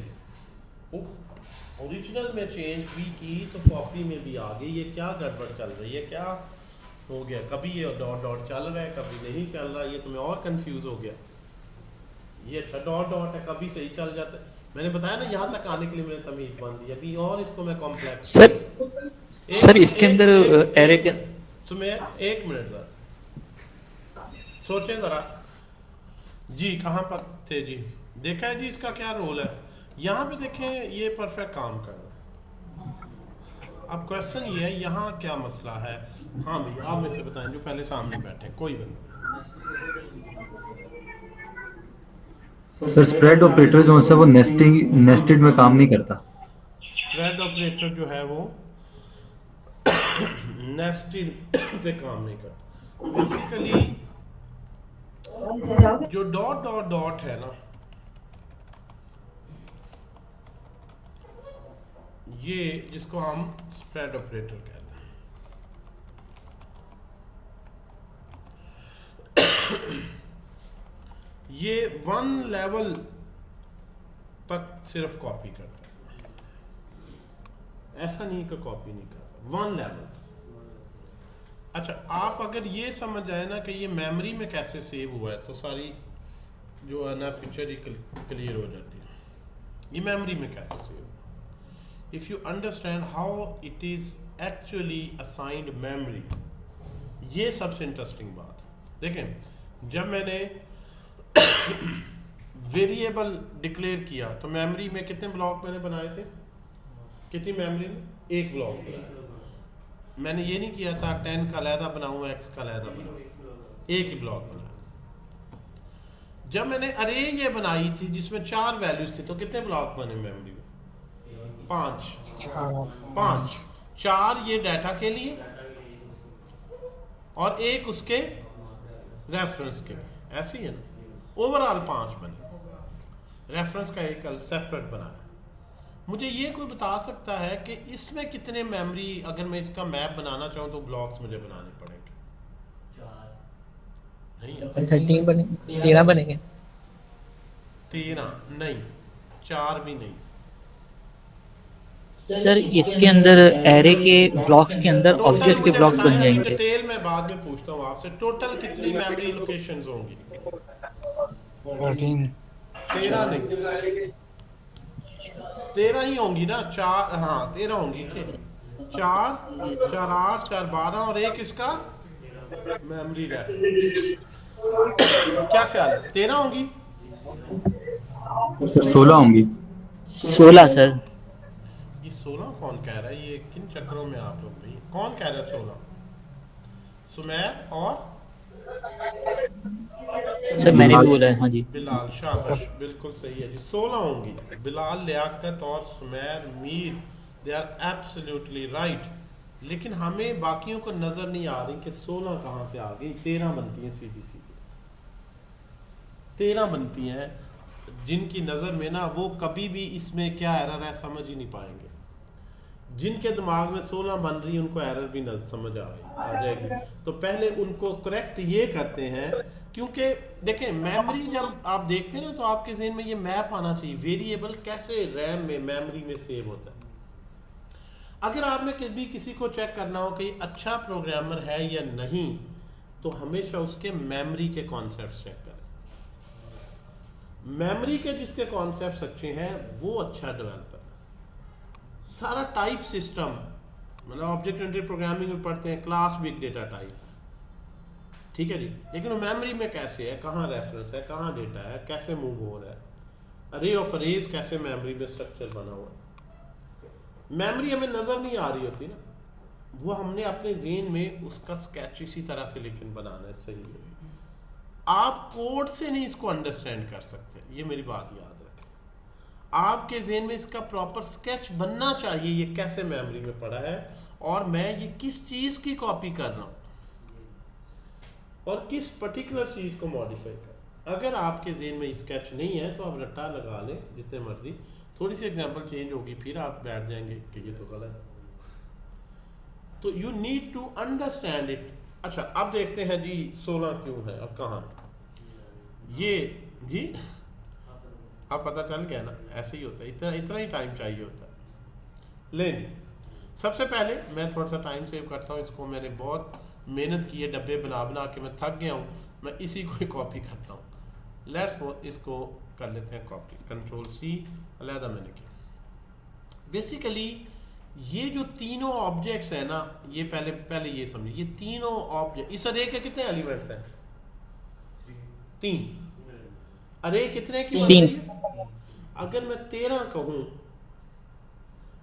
ओरिजिनल में चेंज भी की तो कॉपी में भी आ गई, ये क्या गड़बड़ चल रही है, क्या हो गया? कभी ये डॉट डॉट चल रहा है, कभी नहीं चल रहा, ये तो मैं और कंफ्यूज हो गया। ये अच्छा डॉट डॉट है, कभी सही चल जाता है, मैंने बताया ना यहाँ तक आने के लिए मैंने तमीज बांध दी। अभी और इसको मैं कॉम्प्लेक्स सर इसके अंदर एरे के, सुमेर एक मिनट जरा सोचें जरा जी, कहाँ पर थे जी? देखा है जी इसका क्या रोल है, यहाँ पे देखें ये परफेक्ट काम कर रहा है। अब क्वेश्चन ये है यहाँ क्या मसला है? हाँ भैया आप मुझे बताएं जो पहले सामने बैठे, कोई बंदा। सर स्प्रेड ऑपरेटर जो है वो नेस्टेड में काम नहीं करता। स्प्रेड ऑपरेटर जो है वो नेस्टेड पे काम नहीं करता। बेसिकली जो डॉट डॉट डॉट है ना, ये जिसको हम स्प्रेड ऑपरेटर कहते हैं, ये वन लेवल तक सिर्फ कॉपी करता है, ऐसा नहीं कि कॉपी नहीं करता, वन लेवल। अच्छा, आप अगर ये समझ जाए ना कि ये मेमोरी में कैसे सेव हुआ है तो सारी जो है ना पिक्चर ही क्लियर हो जाती है। ये मेमोरी में कैसे सेव हुआ, if you understand how it is actually assigned memory, ये सबसे इंटरेस्टिंग बात। देखें जब मैंने वेरिएबल डिक्लेयर किया तो मेमोरी में कितने ब्लॉक मैंने बनाए थे? कितनी मेमोरी में? एक ब्लॉक बनाया। मैंने ये नहीं किया था 10 का अलहदा बनाऊँ, x का अलहदा बनाऊँ, एक ही ब्लॉक बनाया। जब मैंने अरे ये बनाई थी जिसमें 4 वैल्यूज थी तो कितने ब्लॉक बने मेमोरी में? 5। 4 ये डाटा के लिए और एक उसके रेफरेंस के लिए, ऐसे ही है ना। ओवरऑल 5 बने, रेफरेंस का एक सेपरेट बनाया। मुझे ये कोई बता सकता है कि इसमें कितने मेमोरी, अगर मैं इसका मैप बनाना चाहूँ तो ब्लॉक्स मुझे बनाने पड़ेंगे? नहीं, 13 बने, 13 बनेंगे। 13 नहीं, 4 भी नहीं। सर इसके अंदर एरे के ब्लॉक्स के अंदर टोटल ऑब्जेक्ट के मुझे ब्लॉक्स बन बताएं, अभी जाएंगे। डिटेल मैं बाद में पूछता हूँ आपसे, टोटल कितनी मेमोरी लोकेशंस होंगी? 13 13 नहीं, 13 ही होंगी ना, 4, हाँ 13 होंगी कि 4 4 8 4 12 और एक इसका मेमोरी रेफरेंस। क्या ख्याल है, 13 होंगी? 16 होंगी। 16 सर। ये 16 कौन कह रहा है? ये किन चक्करों में आप लोग भाई, कौन कह रहा है 16? सुमेर और सर मैंने भी बोला है, हाँ जी। बिलाल, शाबाश, बिल्कुल सही है जी, 16 होंगी। बिलाल, लियाकत और Sumer, Mir, they are absolutely right. लेकिन हमें बाकियों को नजर नहीं आ रही कि 16 कहाँ से आ गई। 13 बनती हैं, सीधी सीधी 13 बनती हैं। जिनकी नज़र में ना वो कभी भी इसमें क्या एरर है समझ ही नहीं पाएंगे। जिनके दिमाग में 16 बन रही है उनको एरर भी न समझ आ जाएगी। तो पहले उनको करेक्ट ये करते हैं, क्योंकि देखें मेमोरी जब आप देखते हैं ना तो आपके जहन में ये मैप आना चाहिए, वेरिएबल कैसे रैम में मेमोरी में सेव होता है। अगर आप में कभी किसी को चेक करना हो कि अच्छा प्रोग्रामर है या नहीं, तो हमेशा उसके मेमोरी के कॉन्सेप्ट चेक करें। मेमोरी के जिसके कॉन्सेप्ट अच्छे हैं वो अच्छा डेवलपर। सारा टाइप सिस्टम, मतलब ऑब्जेक्ट ओरिएंटेड प्रोग्रामिंग में पढ़ते हैं क्लास बिग डेटा टाइप, ठीक है जी, लेकिन वो मेमोरी में कैसे है, कहाँ रेफरेंस है, कहाँ डेटा है, कैसे मूव हो रहा है, अरे ऑफ अरेज कैसे मेमोरी में स्ट्रक्चर बना हुआ है। मेमोरी हमें नज़र नहीं आ रही होती ना, वो हमने अपने ज़हन में उसका स्केच इसी तरह से लेकिन बनाना है सही से। आप कोड से नहीं इसको अंडरस्टैंड कर सकते, ये मेरी बात याद रखें। आपके ज़हन में इसका प्रॉपर स्केच बनना चाहिए, ये कैसे मेमोरी में पड़ा है और मैं ये किस चीज़ की कॉपी कर रहा हूँ और किस पर्टिकुलर चीज़ को मॉडिफाई कर। अगर आपके ज़हन में स्केच नहीं है तो आप रट्टा लगा लें जितने मर्जी, थोड़ी सी एग्जांपल चेंज होगी फिर आप बैठ जाएंगे कि ये तो गलत है। तो you need to understand it. अच्छा, अब देखते हैं जी 16 क्यों है और कहाँ ये जी, अब पता चल गया ना, ऐसे ही होता है, इतना ही टाइम चाहिए होता है। लेकिन सबसे पहले मैं थोड़ा सा टाइम सेव करता हूँ, इसको मैंने बहुत मेहनत की है, डब्बे बना बना के मैं थक गया हूँ, मैं इसी को ही कॉपी करता हूँ। लेट्स सपोज इसको कर लेते हैं कॉपी, कंट्रोल सी, अलहदा मैंने किया। बेसिकली ये जो तीनों ऑब्जेक्ट्स हैं ना, ये पहले ये समझिए, ये तीनों ऑब्जेक्ट, इस अरे के कितने एलिमेंट्स हैं? 3। अरे कितने की बन रही है? अगर मैं 13 कहूँ,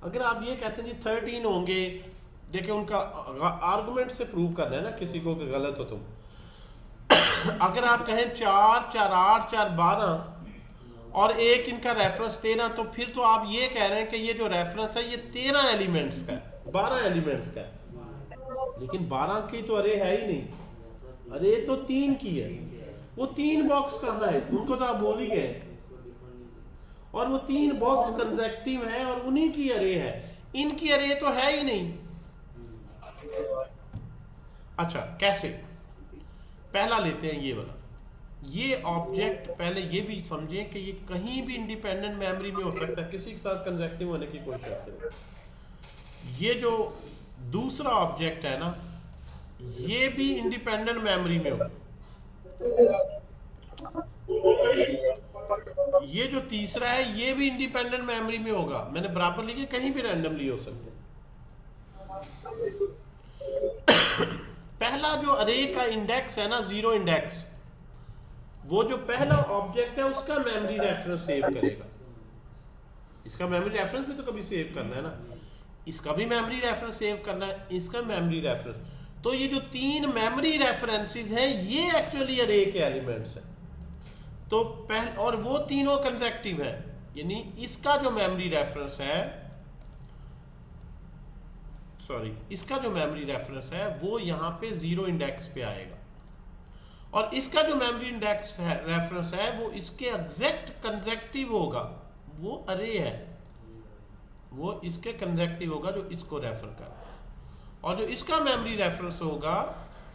अगर आप ये कहते हैं जी 13 होंगे, देखिए उनका आर्गुमेंट से प्रूव करना है ना किसी को कि गलत हो तुम। अगर आप कहें 4 4 8 4 12 और एक इनका रेफरेंस 13, तो फिर तो आप ये कह रहे हैं कि ये जो रेफरेंस है ये 13 एलिमेंट्स का है, 12 एलिमेंट्स का है। लेकिन 12 की तो अरे है ही नहीं, अरे तो 3 की है। वो 3 बॉक्स कहाँ है, उनको तो आप बोल ही गए, और वो 3 बॉक्स कंसेक्टिव है और उन्हीं की अरे है, इनकी अरे तो है ही नहीं। अच्छा कैसे? पहला लेते हैं ये वाला, ये ऑब्जेक्ट, पहले ये भी समझें कि ये कहीं भी इंडिपेंडेंट मेमोरी में हो सकता है, किसी के साथ कंसेक्टिव होने की कोई शर्त नहीं। ये जो दूसरा ऑब्जेक्ट है ना, ये भी इंडिपेंडेंट मेमोरी में हो। ये जो तीसरा है ये भी इंडिपेंडेंट मेमोरी में होगा, मैंने बराबर लिखे, कहीं भी रैंडमली हो सकते हैं। पहला जो अरे का इंडेक्स है ना, 0 इंडेक्स, वो जो पहला ऑब्जेक्ट है उसका मेमोरी रेफरेंस सेव करेगा। इसका मेमोरी रेफरेंस भी तो कभी सेव करना है ना, इसका भी मेमोरी रेफरेंस सेव करना है, इसका मेमोरी रेफरेंस। तो ये जो 3 मेमोरी रेफरेंसेस हैं ये एक्चुअली अरे के एलिमेंट्स हैं। तो और वो तीनों कंसेक्टिव है, यानी इसका जो मेमोरी रेफरेंस है, सॉरी, इसका जो मेमोरी रेफरेंस है वो यहाँ पे 0 इंडेक्स पे आएगा, और इसका जो मेमोरी इंडेक्स है रेफरेंस है वो इसके एग्जैक्ट कंसेक्टिव होगा, वो अरे है। वो इसके कंसेक्टिव होगा जो इसको रेफर कर रहा है, और जो इसका मेमोरी रेफरेंस होगा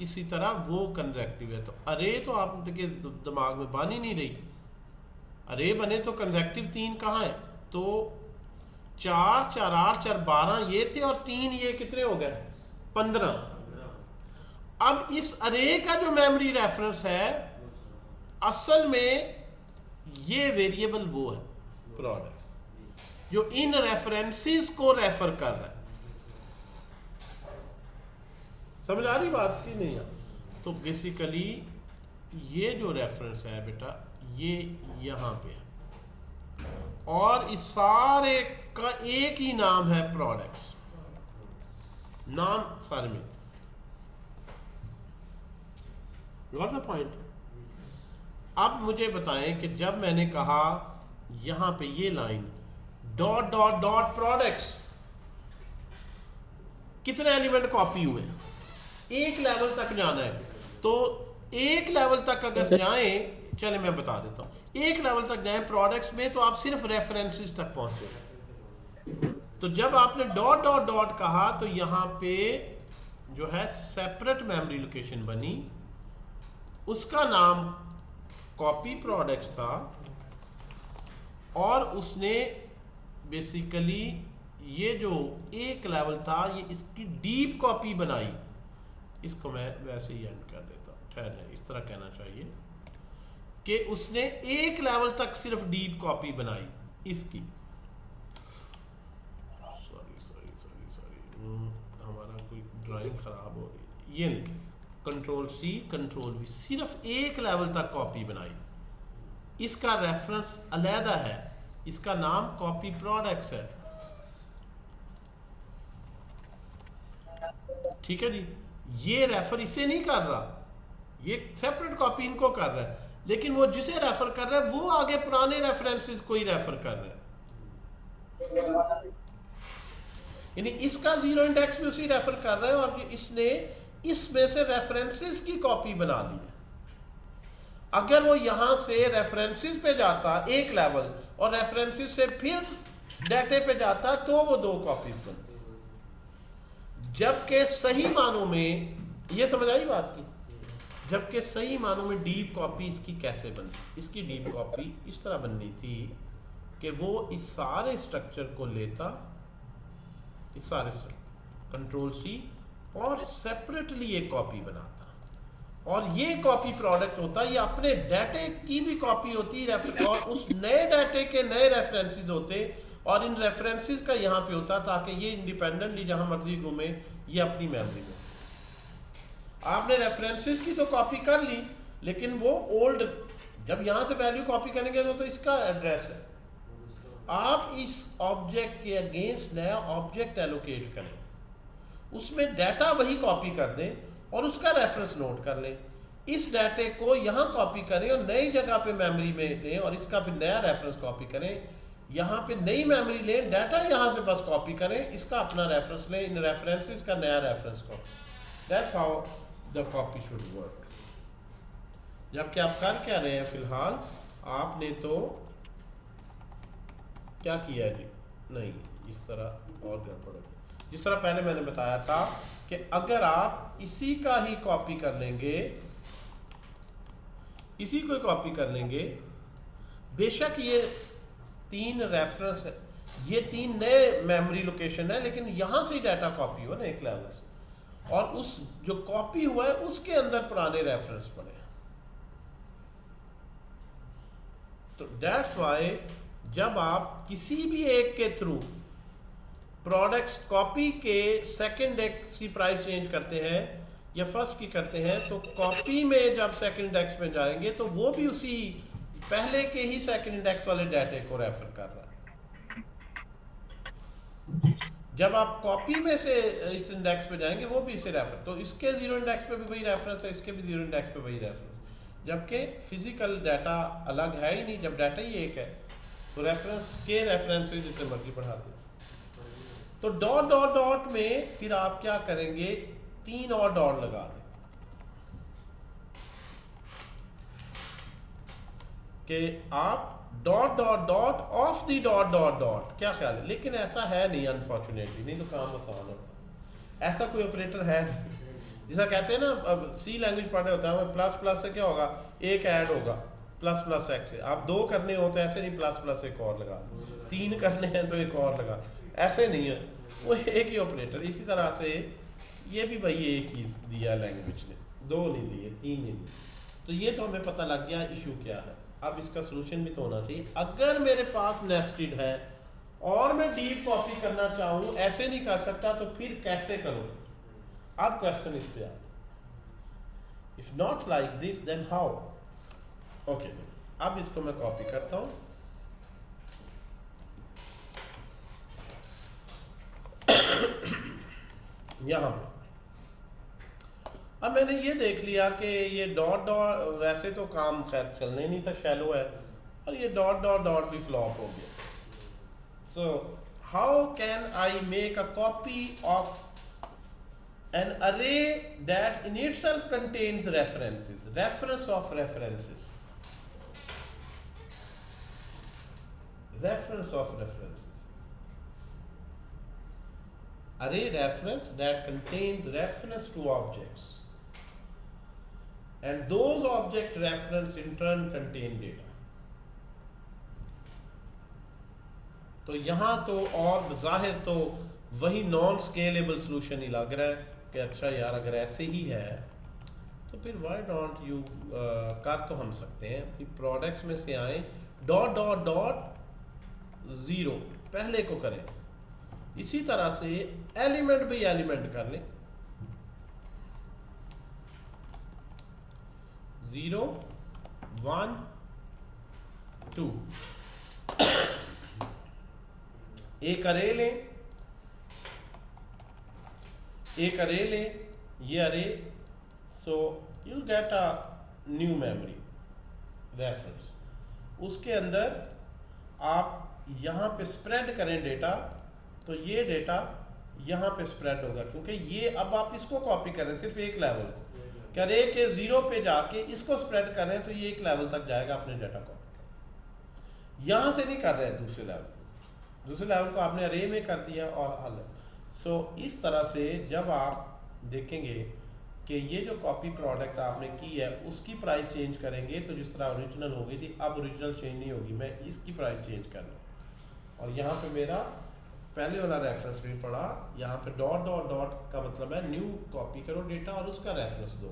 इसी तरह वो कंसेक्टिव है। तो अरे तो आप देखिए दिमाग में बानी नहीं रही, अरे बने तो कंसेक्टिव 3 कहाँ है, तो 4 4 8 4 12 ये थे, और 3 ये कितने हो गए 15। अब इस अरे का जो मेमोरी रेफरेंस है असल में ये वेरिएबल वो है प्रोडक्ट्स, जो इन रेफरेंसेस को रेफर कर रहा है। समझ आ रही बात की नहीं है? तो बेसिकली ये जो रेफरेंस है बेटा ये यहां पे है, और इस सारे का एक ही नाम है प्रोडक्ट्स, नाम सारे में। Got the point? अब मुझे बताएं कि जब मैंने कहा यहां पे ये line dot dot dot products, कितने एलिमेंट कॉपी हुए? एक लेवल तक जाना है, तो एक लेवल तक अगर जाएं, चले मैं बता देता हूं, एक लेवल तक जाएं प्रोडक्ट्स में तो आप सिर्फ रेफरेंसेस तक पहुंचे। तो जब आपने डॉट डॉट डॉट कहा तो यहां पे जो है सेपरेट मेमोरी लोकेशन बनी, उसका नाम कॉपी प्रोडक्ट्स था, और उसने बेसिकली ये जो एक लेवल था ये इसकी डीप कॉपी बनाई। इसको मैं वैसे ही एंड कर देता हूँ, ठहर, इस तरह कहना चाहिए कि उसने एक लेवल तक सिर्फ डीप कॉपी बनाई इसकी। सॉरी हमारा कोई ड्राइंग खराब हो रही है, ये नहीं, कंट्रोल सी कंट्रोल वी, सिर्फ एक लेवल तक कॉपी बनाई। इसका रेफरेंस अलहदा है, इसका नाम कॉपी प्रोडक्ट्स है। ठीक है जी, ये रेफर इसे नहीं कर रहा, ये सेपरेट कॉपी इनको कर रहा है, लेकिन वो जिसे रेफर कर रहा है वो आगे पुराने रेफरेंसेस को ही रेफर कर रहा है, यानी इसका जीरो इंडेक्स भी उसी रेफर कर रहा है, और इसने इसमें से रेफरेंसेस की कॉपी बना दी है। अगर वो यहां से रेफरेंसेस पे जाता एक लेवल और रेफरेंसेस से फिर डाटे पे जाता तो वो 2 कॉपीज बनती, जबकि सही मानों में, ये समझ आई बात की, जबकि सही मानों में डीप कॉपी इसकी कैसे बनती? इसकी डीप कॉपी इस तरह बननी थी कि वो इस सारे स्ट्रक्चर को लेता, इस सारे कंट्रोल सी, और सेपरेटली एक कॉपी बनाता, और ये कॉपी प्रोडक्ट होता, ये अपने डाटे की भी कॉपी होती, और उस नए डाटे के नए रेफरेंसेस होते, और इन रेफरेंसेस का यहाँ पे होता, ताकि ये इंडिपेंडेंटली जहाँ मर्जी घूमे ये अपनी मेमोरी में। आपने रेफरेंसेस की तो कॉपी कर ली, लेकिन वो ओल्ड, जब यहाँ से वैल्यू कॉपी करेंगे तो इसका एड्रेस है, आप इस ऑब्जेक्ट के अगेंस्ट नया ऑब्जेक्ट एलोकेट करें, उसमें डाटा वही कॉपी कर दें और उसका रेफरेंस नोट कर लें, इस डाटे को यहाँ कॉपी करें और नई जगह पे मेमोरी में दें, और इसका फिर नया रेफरेंस कॉपी करें, यहाँ पे नई मेमोरी लें, डाटा यहाँ से बस कॉपी करें, इसका अपना रेफरेंस लें, इन रेफरेंसेस का नया reference copy. That's how the copy should work. जबकि आप कर क्या रहे हैं फिलहाल, आपने तो क्या किया है जी, नहीं इस तरह और गड़बड़, जिस तरह पहले मैंने बताया था कि अगर आप इसी का ही कॉपी कर लेंगे, इसी को कॉपी कर लेंगे, बेशक ये 3 रेफरेंस है, ये 3 नए मेमोरी लोकेशन है, लेकिन यहां से ही डाटा कॉपी हुआ ना एक लेवल से, और उस जो कॉपी हुआ है उसके अंदर पुराने रेफरेंस पड़े हैं। तो दैट्स वाई जब आप किसी भी एक के थ्रू प्रोडक्ट्स कॉपी के सेकंड इंडेक्स की प्राइस चेंज करते हैं या फर्स्ट की करते हैं, तो कॉपी में जब सेकंड इंडेक्स में जाएंगे तो वो भी उसी पहले के ही सेकंड इंडेक्स वाले डाटे को रेफर कर रहा है। जब आप कॉपी में से इस इंडेक्स पे जाएंगे वो भी इसे रेफर, तो इसके जीरो इंडेक्स पे भी वही रेफरेंस है, इसके भी जीरो इंडेक्स पे वही रेफरेंस, जबकि फिजिकल डाटा अलग है ही नहीं। जब डाटा ही एक है तो रेफरेंस के रेफरेंसेस जितने मर्जी बढ़ाते हैं। तो डॉट डॉट डॉट में फिर आप क्या करेंगे, 3 और डॉट लगा दें। कि आप dot dot dot of the dot dot dot, क्या ख्याल है? लेकिन ऐसा है नहीं अनफॉर्चुनेटली, नहीं तो काम आसान होता। ऐसा कोई ऑपरेटर है नहीं। जैसा कहते हैं ना, अब सी लैंग्वेज पढ़ रहे होता है, प्लस प्लस से क्या होगा, एक ऐड होगा प्लस प्लस एक्स से। आप 2 करने होते हैं ऐसे नहीं, प्लस प्लस एक और लगा, 3 करने हैं तो एक और लगा, ऐसे नहीं है, वो एक ही ऑपरेटर। इसी तरह से ये भी भाई एक ही दिया लैंग्वेज ने, 2 नहीं दिए, 3 नहीं दिए। तो ये तो हमें पता लग गया इशू क्या है। अब इसका सोल्यूशन भी तो होना चाहिए। अगर मेरे पास नेस्टेड है और मैं डीप कॉपी करना चाहूँ, ऐसे नहीं कर सकता, तो फिर कैसे करूँ? अब क्वेश्चन इस पे आता है, if not like this then how? Okay, अब इसको मैं कॉपी करता हूँ। यहां पे अब मैंने ये देख लिया कि ये डॉट डॉट, वैसे तो काम खैर चलने नहीं था, शैलो है, और ये डॉट डॉट डॉट भी फ्लॉप हो गया। So how can I make a copy of an array that in itself contains references, reference of references, reference of references, array reference that contains reference to objects, and those object reference in turn contain data. तो यहां तो और ज़ाहिर तो वही non scalable solution ही लग रहा है कि अच्छा यार अगर ऐसे ही है तो फिर वाई डोंट यू, कर तो हम सकते हैं कि प्रोडक्ट्स में से आए डॉट डॉट डॉट ज़ीरो पहले को करें, इसी तरह से एलिमेंट भी एलिमेंट कर लें, 0 1 2, एक अरे लें, एक अरे लें, ये अरे, सो you'll get a new memory reference। उसके अंदर आप यहाँ पे स्प्रेड करें डेटा, तो ये डेटा यहाँ पे स्प्रेड होगा, क्योंकि ये अब आप इसको कॉपी कर रहे हैं सिर्फ एक लेवल को, कि अरे के 0 पे जाके इसको स्प्रेड कर रहे हैं, तो ये एक लेवल तक जाएगा अपने डेटा कॉपी। यहाँ से नहीं कर रहे हैं दूसरे लेवल, दूसरे लेवल को आपने अरे में कर दिया और हल। सो इस तरह से जब आप देखेंगे कि ये जो कॉपी प्रोडक्ट आपने की है उसकी प्राइस चेंज करेंगे, तो जिस तरह ओरिजिनल हो गई थी, अब ओरिजिनल चेंज नहीं होगी, मैं इसकी प्राइस चेंज कर लूँ। और यहाँ पे मेरा पहले वाला रेफरेंस भी पड़ा, यहाँ पे डॉट डॉट डॉट का मतलब है न्यू कॉपी करो डेटा और उसका रेफरेंस दो।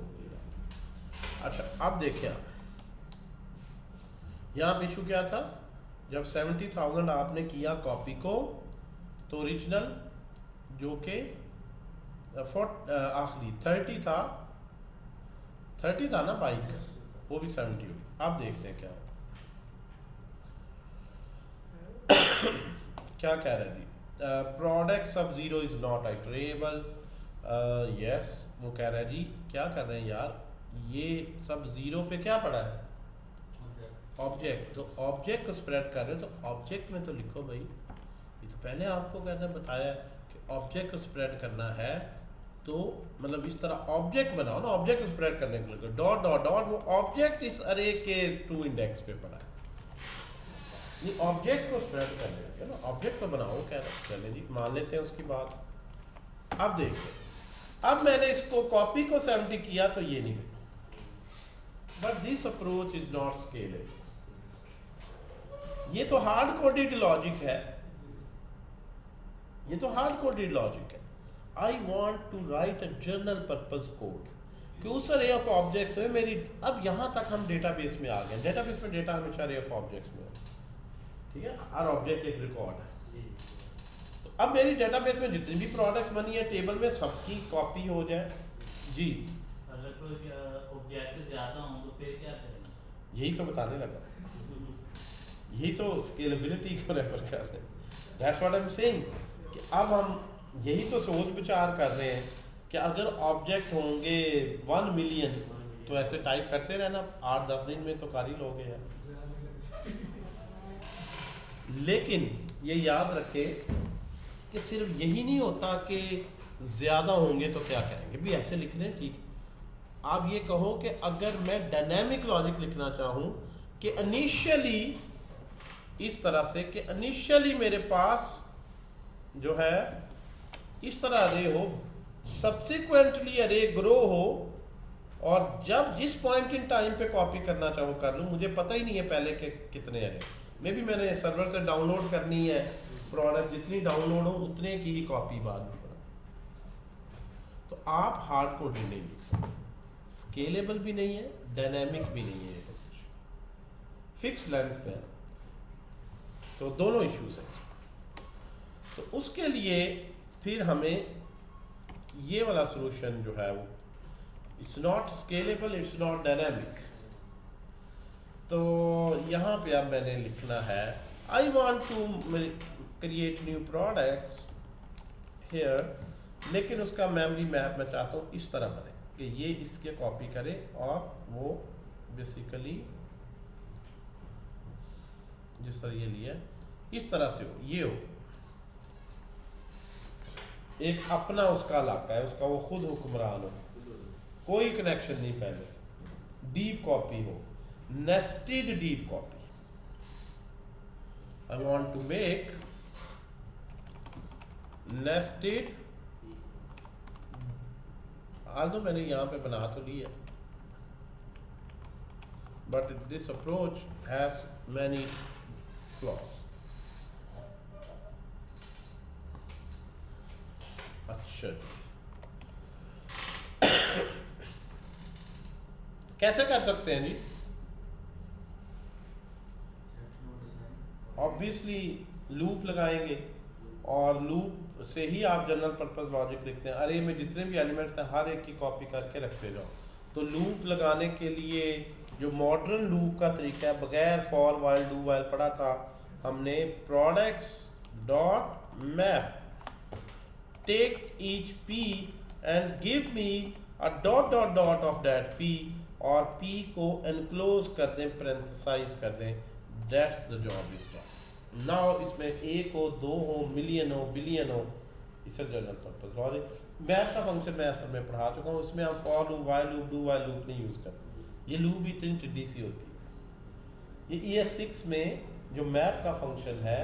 अच्छा, अब देखिए आप यहाँ पे इशू क्या था, जब 70,000 आपने किया कॉपी को, तो ओरिजिनल जो कि आखिरी 30 था ना बाइक, वो भी 70 हो। अब देखते हैं क्या क्या कह रहे थी, प्रोडक्ट सब 0 इज नॉट आइटरेबल। यस, वो कह रहा है जी क्या कर रहे हैं यार, ये सब 0 पे क्या पड़ा है, ऑब्जेक्ट, तो ऑब्जेक्ट को स्प्रेड कर रहे हो, तो ऑब्जेक्ट में तो लिखो भाई, ये तो पहले आपको कैसे बताया कि ऑब्जेक्ट को स्प्रेड करना है, तो मतलब इस तरह ऑब्जेक्ट बनाओ ना, ऑब्जेक्ट को स्प्रेड करने के लिए डॉट डॉट डॉट, वो ऑब्जेक्ट इस अरे के 2 इंडेक्स पे पड़ा है, नहीं ऑब्जेक्ट को स्प्रेड करने है ना, ऑब्जेक्ट तो बनाओ, कह रहे चले जी मान लेते हैं उसकी बात। अब देखिए, अब मैंने इसको कॉपी को 70 किया तो ये नहीं, but this approach is not scalable. ये तो हार्ड कोडेड लॉजिक है, ये तो हार्ड कोडेड लॉजिक है। I want to write a general purpose code कि उस अरे ऑफ ऑब्जेक्ट्स में मेरी, अब यहाँ तक हम डेटाबेस में आ गए, डेटाबेस में डेटा हमेशा अरे ऑफ ऑब्जेक्ट्स में, ठीक है, हर ऑब्जेक्ट एक रिकॉर्ड है। तो अब मेरी डेटाबेस में जितनी भी प्रोडक्ट्स बनी है टेबल में, सबकी कॉपी हो जाए जी। अगर कोई ऑब्जेक्ट ज्यादा हो तो फिर क्या करें? यही तो बताने लगा, यही तो स्केलेबिलिटी को रेफर कर रहे हैं, that's what I am saying, कि अब हम यही तो सोच विचार कर रहे हैं कि अगर ऑब्जेक्ट होंगे 1 मिलियन, तो ऐसे टाइप करते रहना, 8-10 दिन में तो कर ही लोगे यार। लेकिन ये याद रखे कि सिर्फ यही नहीं होता कि ज़्यादा होंगे तो क्या करेंगे, भी ऐसे लिख रहे हैं ठीक। आप ये कहो कि अगर मैं डायनेमिक लॉजिक लिखना चाहूँ कि इनिशियली इस तरह से कि इनिशियली मेरे पास जो है इस तरह अरे हो, सब्सिक्वेंटली अरे ग्रो हो, और जब जिस पॉइंट इन टाइम पे कॉपी करना चाहो कर लूँ, मुझे पता ही नहीं है पहले के कितने अरे, मे भी मैंने सर्वर से डाउनलोड करनी है प्रोडक्ट, जितनी डाउनलोड हो उतने की ही कॉपी बाद में करो। तो आप हार्ड कोडेड नहीं लिख सकते, स्केलेबल भी नहीं है, डायनेमिक भी नहीं है, फिक्स लेंथ पे है। तो दोनों इश्यूज हैं। तो उसके लिए फिर हमें ये वाला सॉल्यूशन जो है वो it's not scalable, it's not dynamic. तो यहाँ पे अब मैंने लिखना है I want to create new products here, लेकिन उसका मेमोरी मैप मैं चाहता हूँ इस तरह बने कि ये इसके कॉपी करे और वो बेसिकली जिस तरह ये लिया इस तरह से हो, ये हो, एक अपना उसका इलाका है, उसका वो खुद हुक्मरान हो, कोई कनेक्शन नहीं पहले से, डीप कॉपी हो, nested deep copy. I want to make nested, although मैंने यहां पे बना तो लिया, but this approach has many flaws. अच्छा कैसे कर सकते हैं जी? ऑब्वियसली लूप लगाएंगे, और लूप से ही आप जनरल पर्पस लॉजिक लिखते हैं। अरे में जितने भी एलिमेंट्स हैं हर एक की कॉपी करके रखते जाओ। तो लूप लगाने के लिए जो मॉडर्न लूप का तरीका है, बगैर फॉर वाइल डू वाइल पढ़ा था हमने, products dot map take each P and give me a dot dot dot of that P, और पी को एनक्लोज कर दें, पैरेंथेसाइज कर दें, that's the job is done. Now इसमें एक हो, दो हो, मिलियन हो, बिलियन हो, इसे जनरल पर्पस लॉजिक मैथ का फंक्शन मैं असल में पढ़ा चुका हूँ। इसमें हम for loop, while loop, do while loop नहीं यूज़ करते। ये लूप भी इतनी टिड्डी सी होती है। ये ES6 में जो मैप का फंक्शन है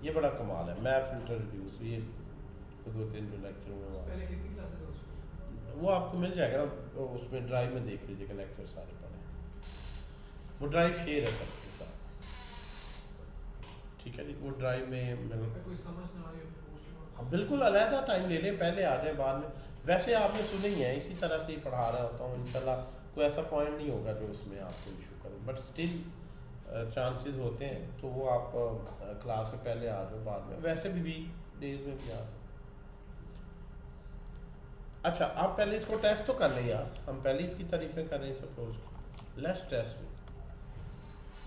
ये बड़ा कमाल है, मैप फिल्टर रिड्यूस, ये दो तीन जो लेक्चर में वो आपको मिल जाएगा ना, तो उसमें ड्राइव में देख लीजिएगा, लेक्चर सारे पढ़े, वो ड्राइव शेयर है सबके साथ, ठीक है जी। वो ड्राइव में कोई समझ ना आ रही हो हाँ बिल्कुल अलहदा टाइम ले लें, पहले आ जाए बाद में। वैसे आपने सुने ही है, इसी तरह से ही पढ़ा रहा होता हूँ इंशाल्लाह, कोई ऐसा पॉइंट नहीं होगा जो उसमें आपको इशू करे, बट स्टिल चांसेस होते हैं, तो वो आप क्लास से पहले आ जाओ, बाद में वैसे भी वीक डेज में भी आ सकते। अच्छा आप पहले इसको टेस्ट तो कर लें यार, हम पहले इसकी तारीफें कर रहे हैं इस अप्रोच को। Let's test it.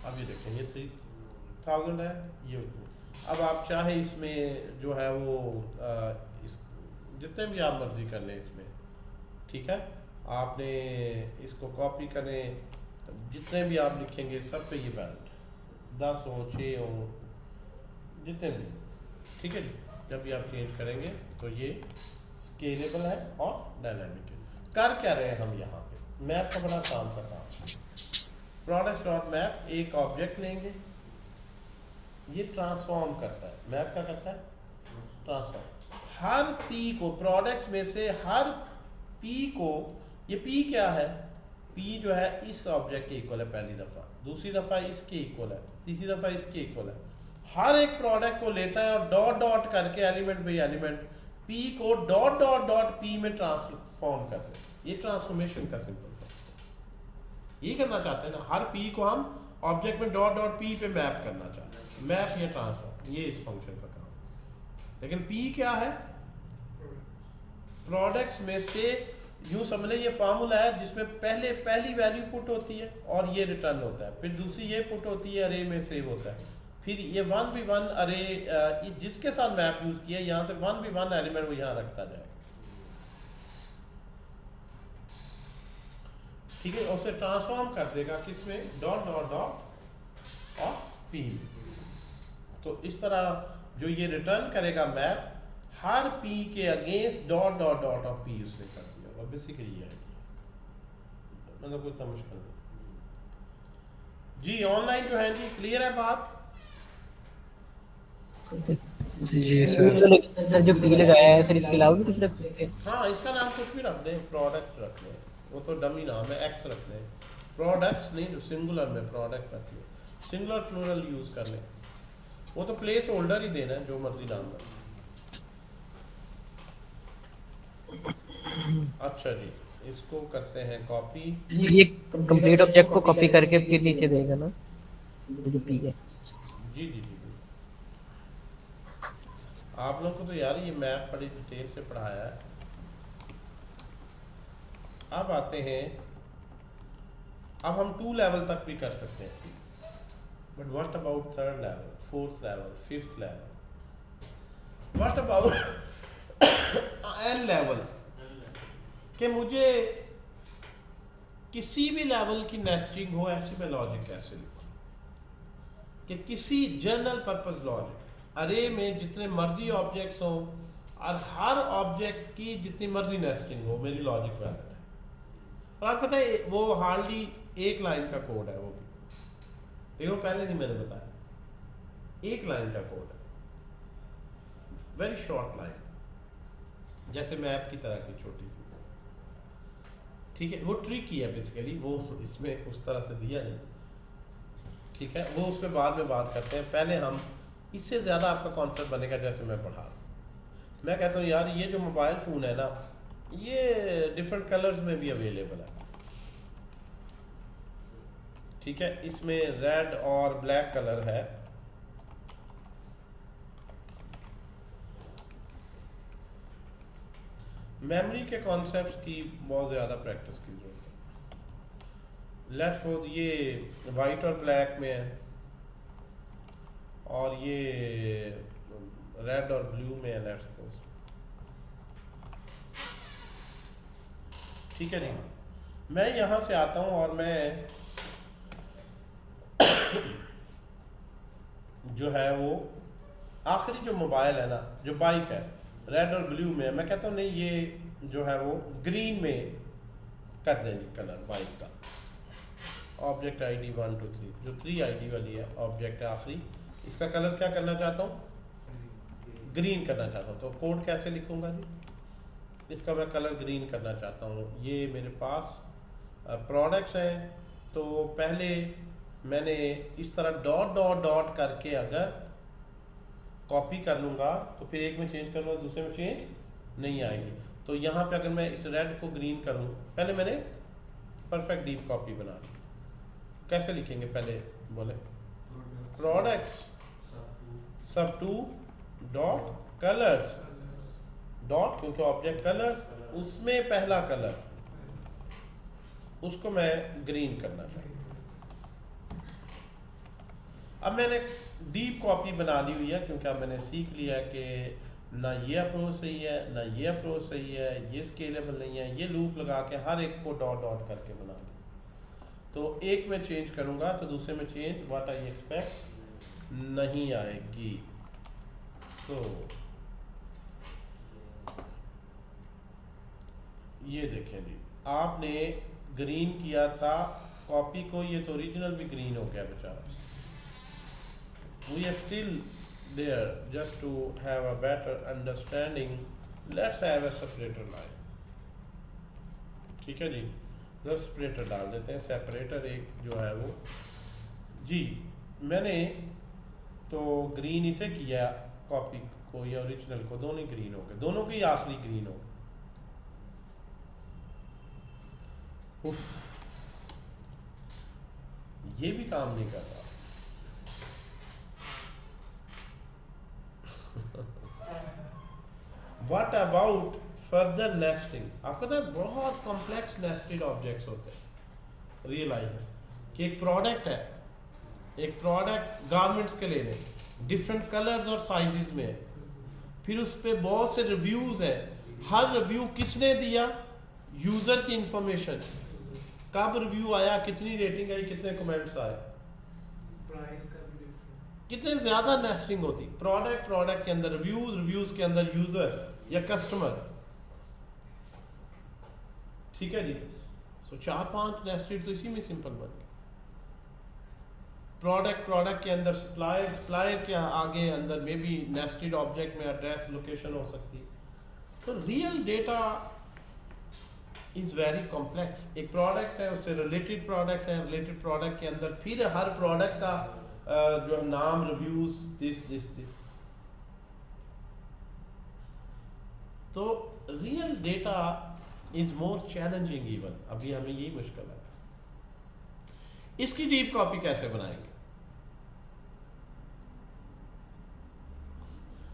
अब ये देखें ये 3000 है, ये उतनी। अब आप चाहे इसमें जो है वो इस जितने भी आप मर्जी कर लें इसमें, ठीक है, आपने इसको कॉपी करें, जितने भी आप लिखेंगे सब पे ये वैलिड, 10 हो 6 हो जितने भी, ठीक है जी। जब भी आप चेंज करेंगे तो ये स्केलेबल है और डायनामिक है। कर क्या रहे हैं हम यहाँ पे, मैप का बड़ा आसान सा काम, प्रोडक्ट्स डॉट मैप, एक ऑब्जेक्ट लेंगे, ये ट्रांसफॉर्म करता है, मैप क्या करता है, ट्रांसफॉर्म। हर पी को, प्रोडक्ट्स में से हर पी को, ये पी क्या है, पी जो है इस ऑब्जेक्ट के इक्वल है पहली दफ़ा, दूसरी दफ़ा इसके इक्वल है, तीसरी दफ़ा इसके इक्वल है। हर एक प्रोडक्ट को लेता है और डॉट डॉट करके element by element P co dot dot dot P में ट्रांसफॉर्म करते हैं। ये ट्रांसफॉर्मेशन का सिंपल ये करना चाहते हैं ना, हर पी को हम ऑब्जेक्ट में डॉट डॉट पी पे मैप करना चाहते हैं, मैप या ट्रांसफॉर्म, ये इस फंक्शन का काम। लेकिन पी क्या है, प्रोडक्ट्स में से यूँ समझ लें ये फार्मूला है जिसमें पहली वैल्यू पुट होती है और ये रिटर्न होता है, फिर दूसरी ये पुट होती है, अरे में सेव होता है, फिर ये 1v1 अरे जिसके साथ मैप यूज़ किया यहाँ से 1v1 एलिमेंट वो यहाँ रखता जाएगा, ठीक है। उसे ट्रांसफॉर्म कर देगा किसमें, डॉट डॉट डॉट और पी में। तो इस तरह जो ये रिटर्न करेगा मैप, हर पी के against dot dot dot of P उसने कर दिया, और बेसिकली ये है, मतलब कोई इतना मुश्किल नहीं। जी ऑनलाइन जो है जी, क्लियर है बात? जी सर जो पी लगाया है फिर इसके अलावा भी कुछ रख सकते हैं? हाँ, इसका नाम कुछ भी रख दें, प्रोडक्ट रख लें, वो तो डमी नाम है, एक्स रख लें। प्रोडक्ट्स नहीं, जो सिंगुलर में प्रोडक्ट रख लें, सिंगुलर प्लूरल यूज़ कर लें, वो तो प्लेस होल्डर ही देना है, जो मर्जी नाम रख। अच्छा जी, इसको करते हैं कॉपी। ये कंप्लीट ऑब्जेक्ट को कॉपी करके फिर नीचे देगा ना जो पी है? जी जी जी जी, आप लोग को तो यार ये मैप बड़ी डिटेल से पढ़ाया है। अब आते हैं, अब हम 2 लेवल तक भी कर सकते हैं, but what about 3rd level, 4th level, 5th level, what about n level? कि मुझे किसी भी लेवल की नेस्टिंग हो, ऐसे में लॉजिक कैसे लिखूं कि किसी जनरल पर्पस लॉजिक अरे में जितने मर्जी ऑब्जेक्ट्स हो और हर ऑब्जेक्ट की जितनी मर्जी नेस्टिंग हो, मेरी लॉजिक वैलिड है। और आपको पता है वो हार्डली एक लाइन का कोड है, वो भी देखो, पहले नहीं मैंने बताया, एक लाइन का कोड है, वेरी शॉर्ट लाइन, जैसे मैप की तरह की छोटी सी। ठीक है, वो ट्रिक ही है बेसिकली, वो इसमें उस तरह से दिया नहीं, ठीक है, वो उस पर बाद में बात करते हैं। पहले हम इससे ज़्यादा आपका कॉन्सेप्ट बनेगा जैसे मैं पढ़ा। मैं कहता हूँ यार ये जो मोबाइल फ़ोन है ना, ये डिफरेंट कलर्स में भी अवेलेबल है, ठीक है, इसमें रेड और ब्लैक कलर है, मेमोरी के कॉन्सेप्ट्स की बहुत ज़्यादा प्रैक्टिस की जरूरत है। लेट्स सपोज ये वाइट और ब्लैक में है, और ये रेड और ब्लू में है, लेट्स सपोज, ठीक है जी। मैं यहाँ से आता हूँ और मैं जो है वो आखिरी जो मोबाइल है ना, जो बाइक है, रेड और ब्लू में है, मैं कहता हूँ नहीं ये जो है वो ग्रीन में कर देंगे कलर बाइक का। ऑब्जेक्ट आईडी 1 2 3, जो 3 आईडी वाली है ऑब्जेक्ट है आखिरी, इसका कलर क्या करना चाहता हूँ, ग्रीन करना चाहता हूँ। तो कोड कैसे लिखूंगा जी, इसका मैं कलर ग्रीन करना चाहता हूँ। ये मेरे पास प्रोडक्ट्स हैं, तो पहले मैंने इस तरह डॉट डॉट डॉट करके अगर कॉपी कर लूँगा तो फिर एक में चेंज करूँगा, दूसरे में चेंज नहीं आएगी। तो यहाँ पे अगर मैं इस रेड को ग्रीन करूँ, पहले मैंने परफेक्ट डीप कॉपी बना ली। कैसे लिखेंगे पहले बोले, प्रोडक्ट्स सब टू डॉट कलर्स, डॉट क्योंकि ऑब्जेक्ट कलर्स, उसमें पहला कलर उसको मैं ग्रीन करना चाहिए। अब मैंने डीप कॉपी बना ली हुई है, क्योंकि अब मैंने सीख लिया कि ना ये अप्रोच सही है, ना ये अप्रोच सही है, ये स्केलेबल नहीं है, ये लूप लगा के हर एक को डॉट डॉट करके बना ली। तो एक में चेंज करूँगा तो दूसरे में चेंज व्हाट आई एक्सपेक्ट नहीं आएगी। सो ये देखें जी, आपने ग्रीन किया था कॉपी को, ये तो ओरिजिनल भी ग्रीन हो गया बेचारा। We are still there, just to have a better understanding, let's have a separator line, ठीक है जी। जब सेपरेटर डाल देते हैं, सेपरेटर एक जो है वो जी, मैंने तो ग्रीन इसे किया कॉपी को या ओरिजिनल को, दोनों ही ग्रीन हो गए, दोनों के ही आखिरी ग्रीन हो। उफ, ये भी काम नहीं कर रहा। What about further nesting? आपको पता है बहुत कॉम्प्लेक्स नेस्टेड ऑब्जेक्ट्स होते हैं रियल लाइफ में, कि एक प्रोडक्ट है, एक प्रोडक्ट गारमेंट्स के लिए डिफरेंट कलर्स और साइजेस में है, फिर उस पर बहुत से रिव्यूज हैं, हर रिव्यू किसने दिया, यूजर की इंफॉर्मेशन, कब रिव्यू आया, कितनी रेटिंग आई, कितने कमेंट्स आए, कितने ज्यादा नेस्टिंग होती, प्रोडक्ट के अंदर रिव्यूज के अंदर यूजर या कस्टमर, ठीक है जी। सो 4-5 नेस्टेड तो इसी में सिंपल बन गए। प्रोडक्ट के अंदर सप्लायर के आगे अंदर में भी नेस्टेड ऑब्जेक्ट में एड्रेस लोकेशन हो सकती है। तो real data is very complex. एक प्रोडक्ट है, उससे रिलेटेड प्रोडक्ट्स हैं, रिलेटेड प्रोडक्ट के अंदर फिर हर प्रोडक्ट का जो है नाम, रिव्यूज, दिस। तो real data is more challenging even, अभी हमें यही मुश्किल है। इसकी डीप कॉपी कैसे बनाएंगे?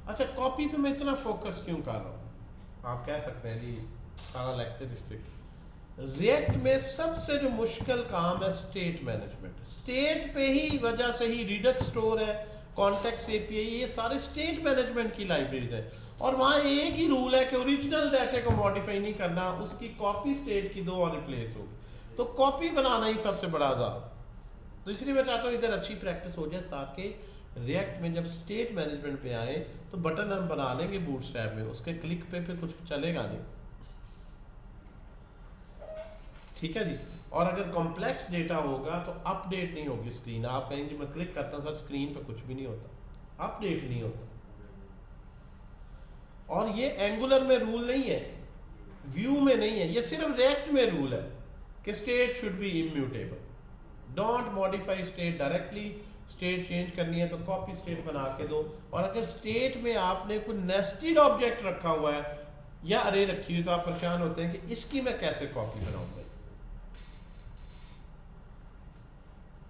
अच्छा, कॉपी पे मैं इतना फोकस क्यों कर रहा हूं? आप कह सकते हैं जी सारा लेक्चर रिस्ट्रिक्ट। रिएक्ट में सबसे जो मुश्किल काम है स्टेट मैनेजमेंट। स्टेट पे ही वजह से ही रिडक्स स्टोर है, कॉन्टेक्स्ट एपीआई, ये सारे स्टेट मैनेजमेंट की लाइब्रेरीज है। और वहाँ एक ही रूल है कि ओरिजिनल डाटा को मॉडिफाई नहीं करना, उसकी कॉपी स्टेट की दो और रिप्लेस होगी। तो कॉपी बनाना ही सबसे बड़ा आजाद। तो इसलिए मैं चाहता हूँ इधर अच्छी प्रैक्टिस हो जाए, ताकि रिएक्ट में जब स्टेट मैनेजमेंट पे आए तो बटन हम बना लेंगे बूटस्ट्रैप में, उसके क्लिक पे फिर कुछ चलेगा नहीं। ठीक है जी। और अगर कॉम्प्लेक्स डेटा होगा तो अपडेट नहीं होगी स्क्रीन। आप कहेंगे मैं क्लिक करता हूँ सर स्क्रीन पे कुछ भी नहीं होता, अपडेट नहीं होता। और ये एंगुलर में रूल नहीं है, व्यू में नहीं है, ये सिर्फ रिएक्ट में रूल है कि state should be immutable. Don't modify state directly. State change करनी है तो कॉपी स्टेट बना के दो। और अगर स्टेट में आपने कोई नेस्टेड ऑब्जेक्ट रखा हुआ है या अरे रखी हुई तो आप परेशान होते हैं कि इसकी मैं कैसे कॉपी बनाऊंगा।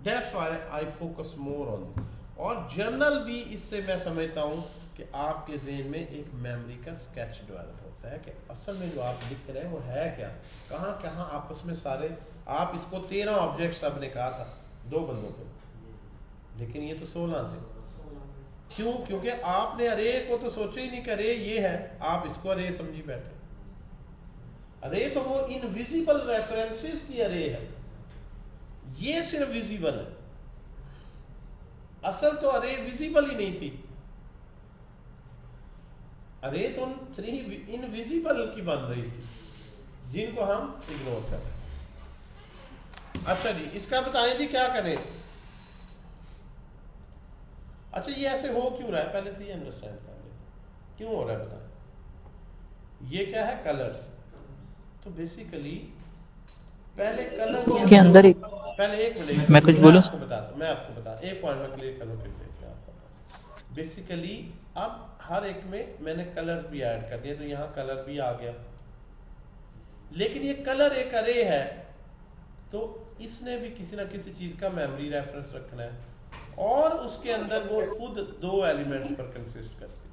That's why I focus more on this. और जर्नल भी इससे मैं समझता हूँ कि आपके ज़हन में एक मेमोरी का स्केच डेवलप होता है कि असल में जो आप लिख रहे हैं वो है क्या, कहाँ कहाँ आपस में सारे। आप इसको 13 ऑब्जेक्ट सब ने कहा था 2 बंदों को, लेकिन ये तो 16 थे। क्यों? क्योंकि आपने अरे को तो सोचा ही नहीं कि अरे ये है, आप इसको अरे समझी बैठे। अरे तो वो इनविजिबल रेफरेंसेस की अरे है, ये सिर्फ विजिबल है। असल तो अरे विजिबल ही नहीं थी, अरे तो 3 इनविजिबल की बन रही थी जिनको हम इग्नोर कर रहे हैं। अच्छा जी, इसका बताएं जी क्या करें। अच्छा, ये ऐसे हो क्यों रहा है, पहले तो ये अंडरस्टैंड कर लेते क्यों हो रहा है। बताएं ये क्या है, कलर्स। तो बेसिकली पहले कलर इसके अंदर एक पहले एक मिनट मैं कुछ बोलूं? मैं आपको बता एक पॉइंट में क्लियर करूँ फिर देखते हैं आपको। बेसिकली अब हर एक में मैंने कलर भी ऐड कर दिए, तो यहाँ कलर भी आ गया। लेकिन ये कलर एक अरे है, तो इसने भी किसी ना किसी चीज़ का मेमोरी रेफरेंस रखना है, और उसके अंदर वो खुद 2 एलिमेंट्स पर कंसिस्ट करती है।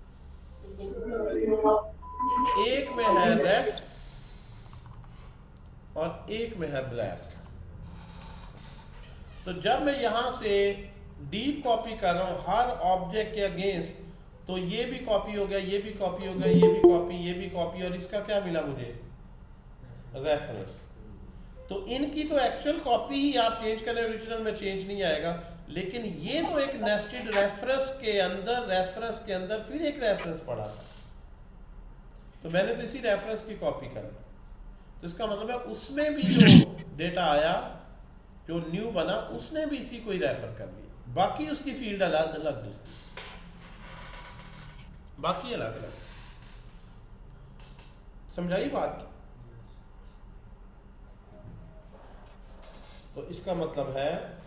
एक में है रेड और एक में है ब्लैक। तो जब मैं यहां से डीप कॉपी कर रहा हूं हर ऑब्जेक्ट के अगेंस्ट, तो ये भी कॉपी हो गया, ये भी कॉपी हो गया, ये भी कॉपी, ये भी कॉपी, और इसका क्या मिला मुझे, रेफरेंस। तो इनकी तो एक्चुअल कॉपी ही आप चेंज करें, ओरिजिनल में चेंज नहीं आएगा। लेकिन ये तो एक नेस्टेड रेफरेंस के अंदर फिर एक रेफरेंस पड़ा था, तो मैंने तो इसी रेफरेंस की कॉपी कर ली। तो इसका मतलब है उसमें भी जो डेटा आया, जो न्यू बना, उसने भी इसी को ही रेफर कर लिया। बाकी उसकी फील्ड अलग अलग, बाकी अलग अलग। समझाई बात? तो इसका मतलब है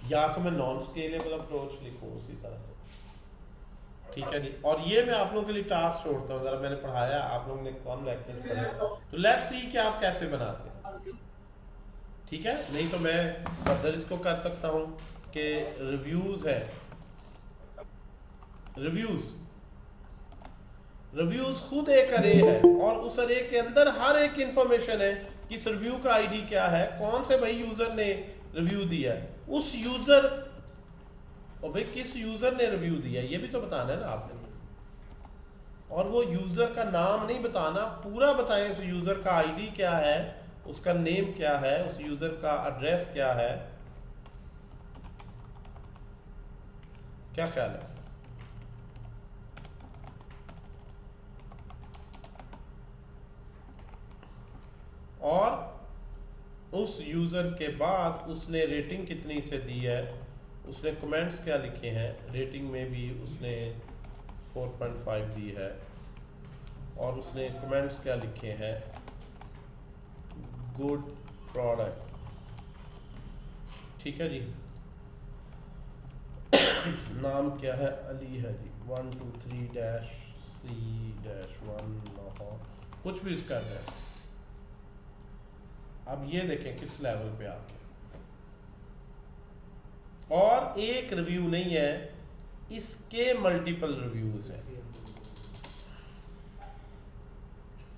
या तो मैं नॉन स्केलेबल अप्रोच लिखूं उसी तरह से। ठीक है जी। और ये मैं आप लोगों के लिए टास्क छोड़ता हूँ, जरा मैंने पढ़ाया, आप लोगों ने कम लेक्चर पढ़े, तो लेट्स सी कि आप कैसे बनाते हैं। ठीक है, नहीं तो मैं फर्दर इसको कर सकता हूँ कि रिव्यूज है, रिव्यूज खुद एक अरे है, और उस अरे के अंदर हर एक इंफॉर्मेशन है कि इस रिव्यू का आईडी क्या है, कौन से भाई यूजर ने रिव्यू दिया है, उस यूजर, और भाई किस यूजर ने रिव्यू दिया ये भी तो बताना है ना आपने। और वो यूजर का नाम नहीं बताना, पूरा बताएं उस यूजर का आईडी क्या है, उसका नेम क्या है, उस यूजर का एड्रेस क्या है। क्या ख्याल है? और उस यूज़र के बाद उसने रेटिंग कितनी से दी है, उसने कमेंट्स क्या लिखे हैं, रेटिंग में भी उसने 4.5 दी है, और उसने कमेंट्स क्या लिखे हैं, गुड प्रोडक्ट। ठीक है जी, नाम क्या है, अली है जी, 1 2 3 C-1 कुछ भी इसका है। अब ये देखें किस लेवल पे आके, और एक रिव्यू नहीं है, इसके मल्टीपल रिव्यूज हैं।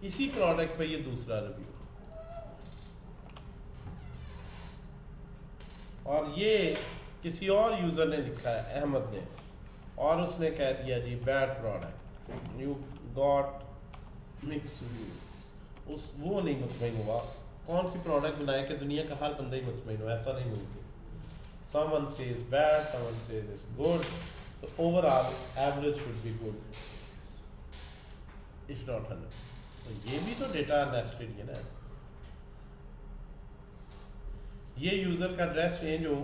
इसी प्रोडक्ट पे ये दूसरा रिव्यू, और ये किसी और यूजर ने लिखा है, अहमद ने, और उसने कह दिया जी bad product, you got mix reviews. उस वो नहीं मुतमईन हुआ। कौन सी प्रोडक्ट बनाए कि दुनिया का हर बंदा ही मुतमईन हो, ऐसा नहीं मुमकिन। Someone says bad, someone says is good, तो overall average should be good, it's not 100। तो ये भी तो डेटा नेस्टेड है ना। ये यूजर का एड्रेस चेंज हो,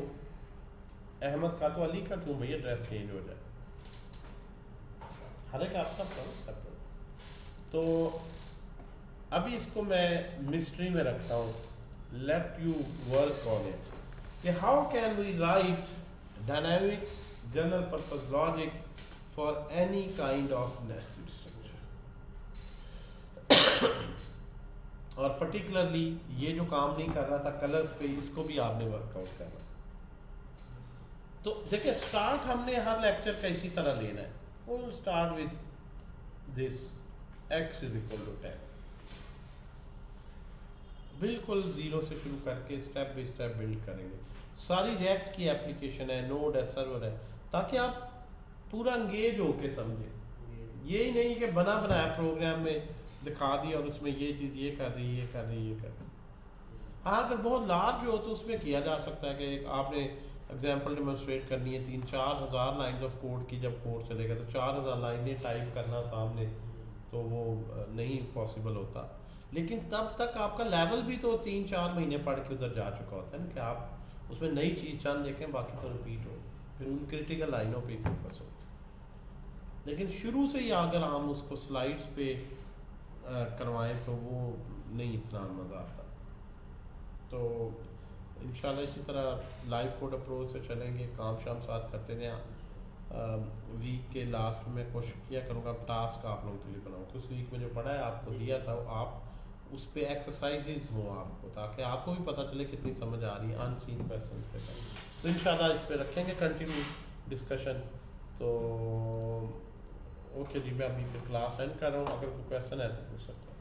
अहमद का तो अली का क्यों भैया एड्रेस चेंज हो जाए, हर एक आपका करते। तो अभी इसको मैं मिस्ट्री में रखता हूँ, let you work on it, कि how can we write dynamic general purpose logic for any kind of nested structure. और पर्टिकुलरली ये जो काम नहीं कर रहा था कलर्स पे, इसको भी आपने वर्कआउट करना। तो देखिए, स्टार्ट हमने हर लेक्चर का इसी तरह लेना है। we'll start with this x is equal to 10, बिल्कुल जीरो से शुरू करके स्टेप बाई स्टेप बिल्ड करेंगे। सारी रिएक्ट की एप्लीकेशन है, नोड है, सर्वर है, ताकि आप पूरा एंगेज होके समझें। यही नहीं कि बना बनाया प्रोग्राम में दिखा दिया और उसमें ये चीज़ ये कर रही है, ये कर रही है, ये कर रही है। हाँ, अगर बहुत लार्ज हो तो उसमें किया जा सकता है कि एक आपने एग्जाम्पल डेमोन्स्ट्रेट करनी है 3-4 हज़ार लाइन्स ऑफ कोड की, जब कोड चलेगा तो 4000 लाइनें टाइप करना सामने, तो वो नहीं पॉसिबल होता। लेकिन तब तक आपका लेवल भी तो 3-4 महीने पढ़ के उधर जा चुका होता है ना, कि आप उसमें नई चीज़ चंद देखें, बाकी तो रिपीट हो, फिर उन क्रिटिकल लाइनों पे फोकस हो। लेकिन शुरू से ही अगर हम उसको स्लाइड्स पे करवाएं तो वो नहीं इतना मज़ा आता। तो इंशाल्लाह इसी तरह लाइव कोड अप्रोच से चलेंगे, काम शाम साथ करते रहें। वीक के लास्ट में कोशिश किया करूँगा टास्क आप लोगों के लिए बनाऊँ। उस वीक में जो पढ़ा है आपको दिया था, आप उस पर एक्सरसाइजेज हो आपको, ताकि आपको भी पता चले कितनी समझ आ रही है अनसीन क्वेश्चन पे। तो इंशाल्लाह इस पर रखेंगे कंटिन्यू डिस्कशन। तो ओके जी, मैं अभी फिर क्लास एंड कर रहा हूँ, अगर कोई क्वेश्चन है तो पूछ सकता हूँ।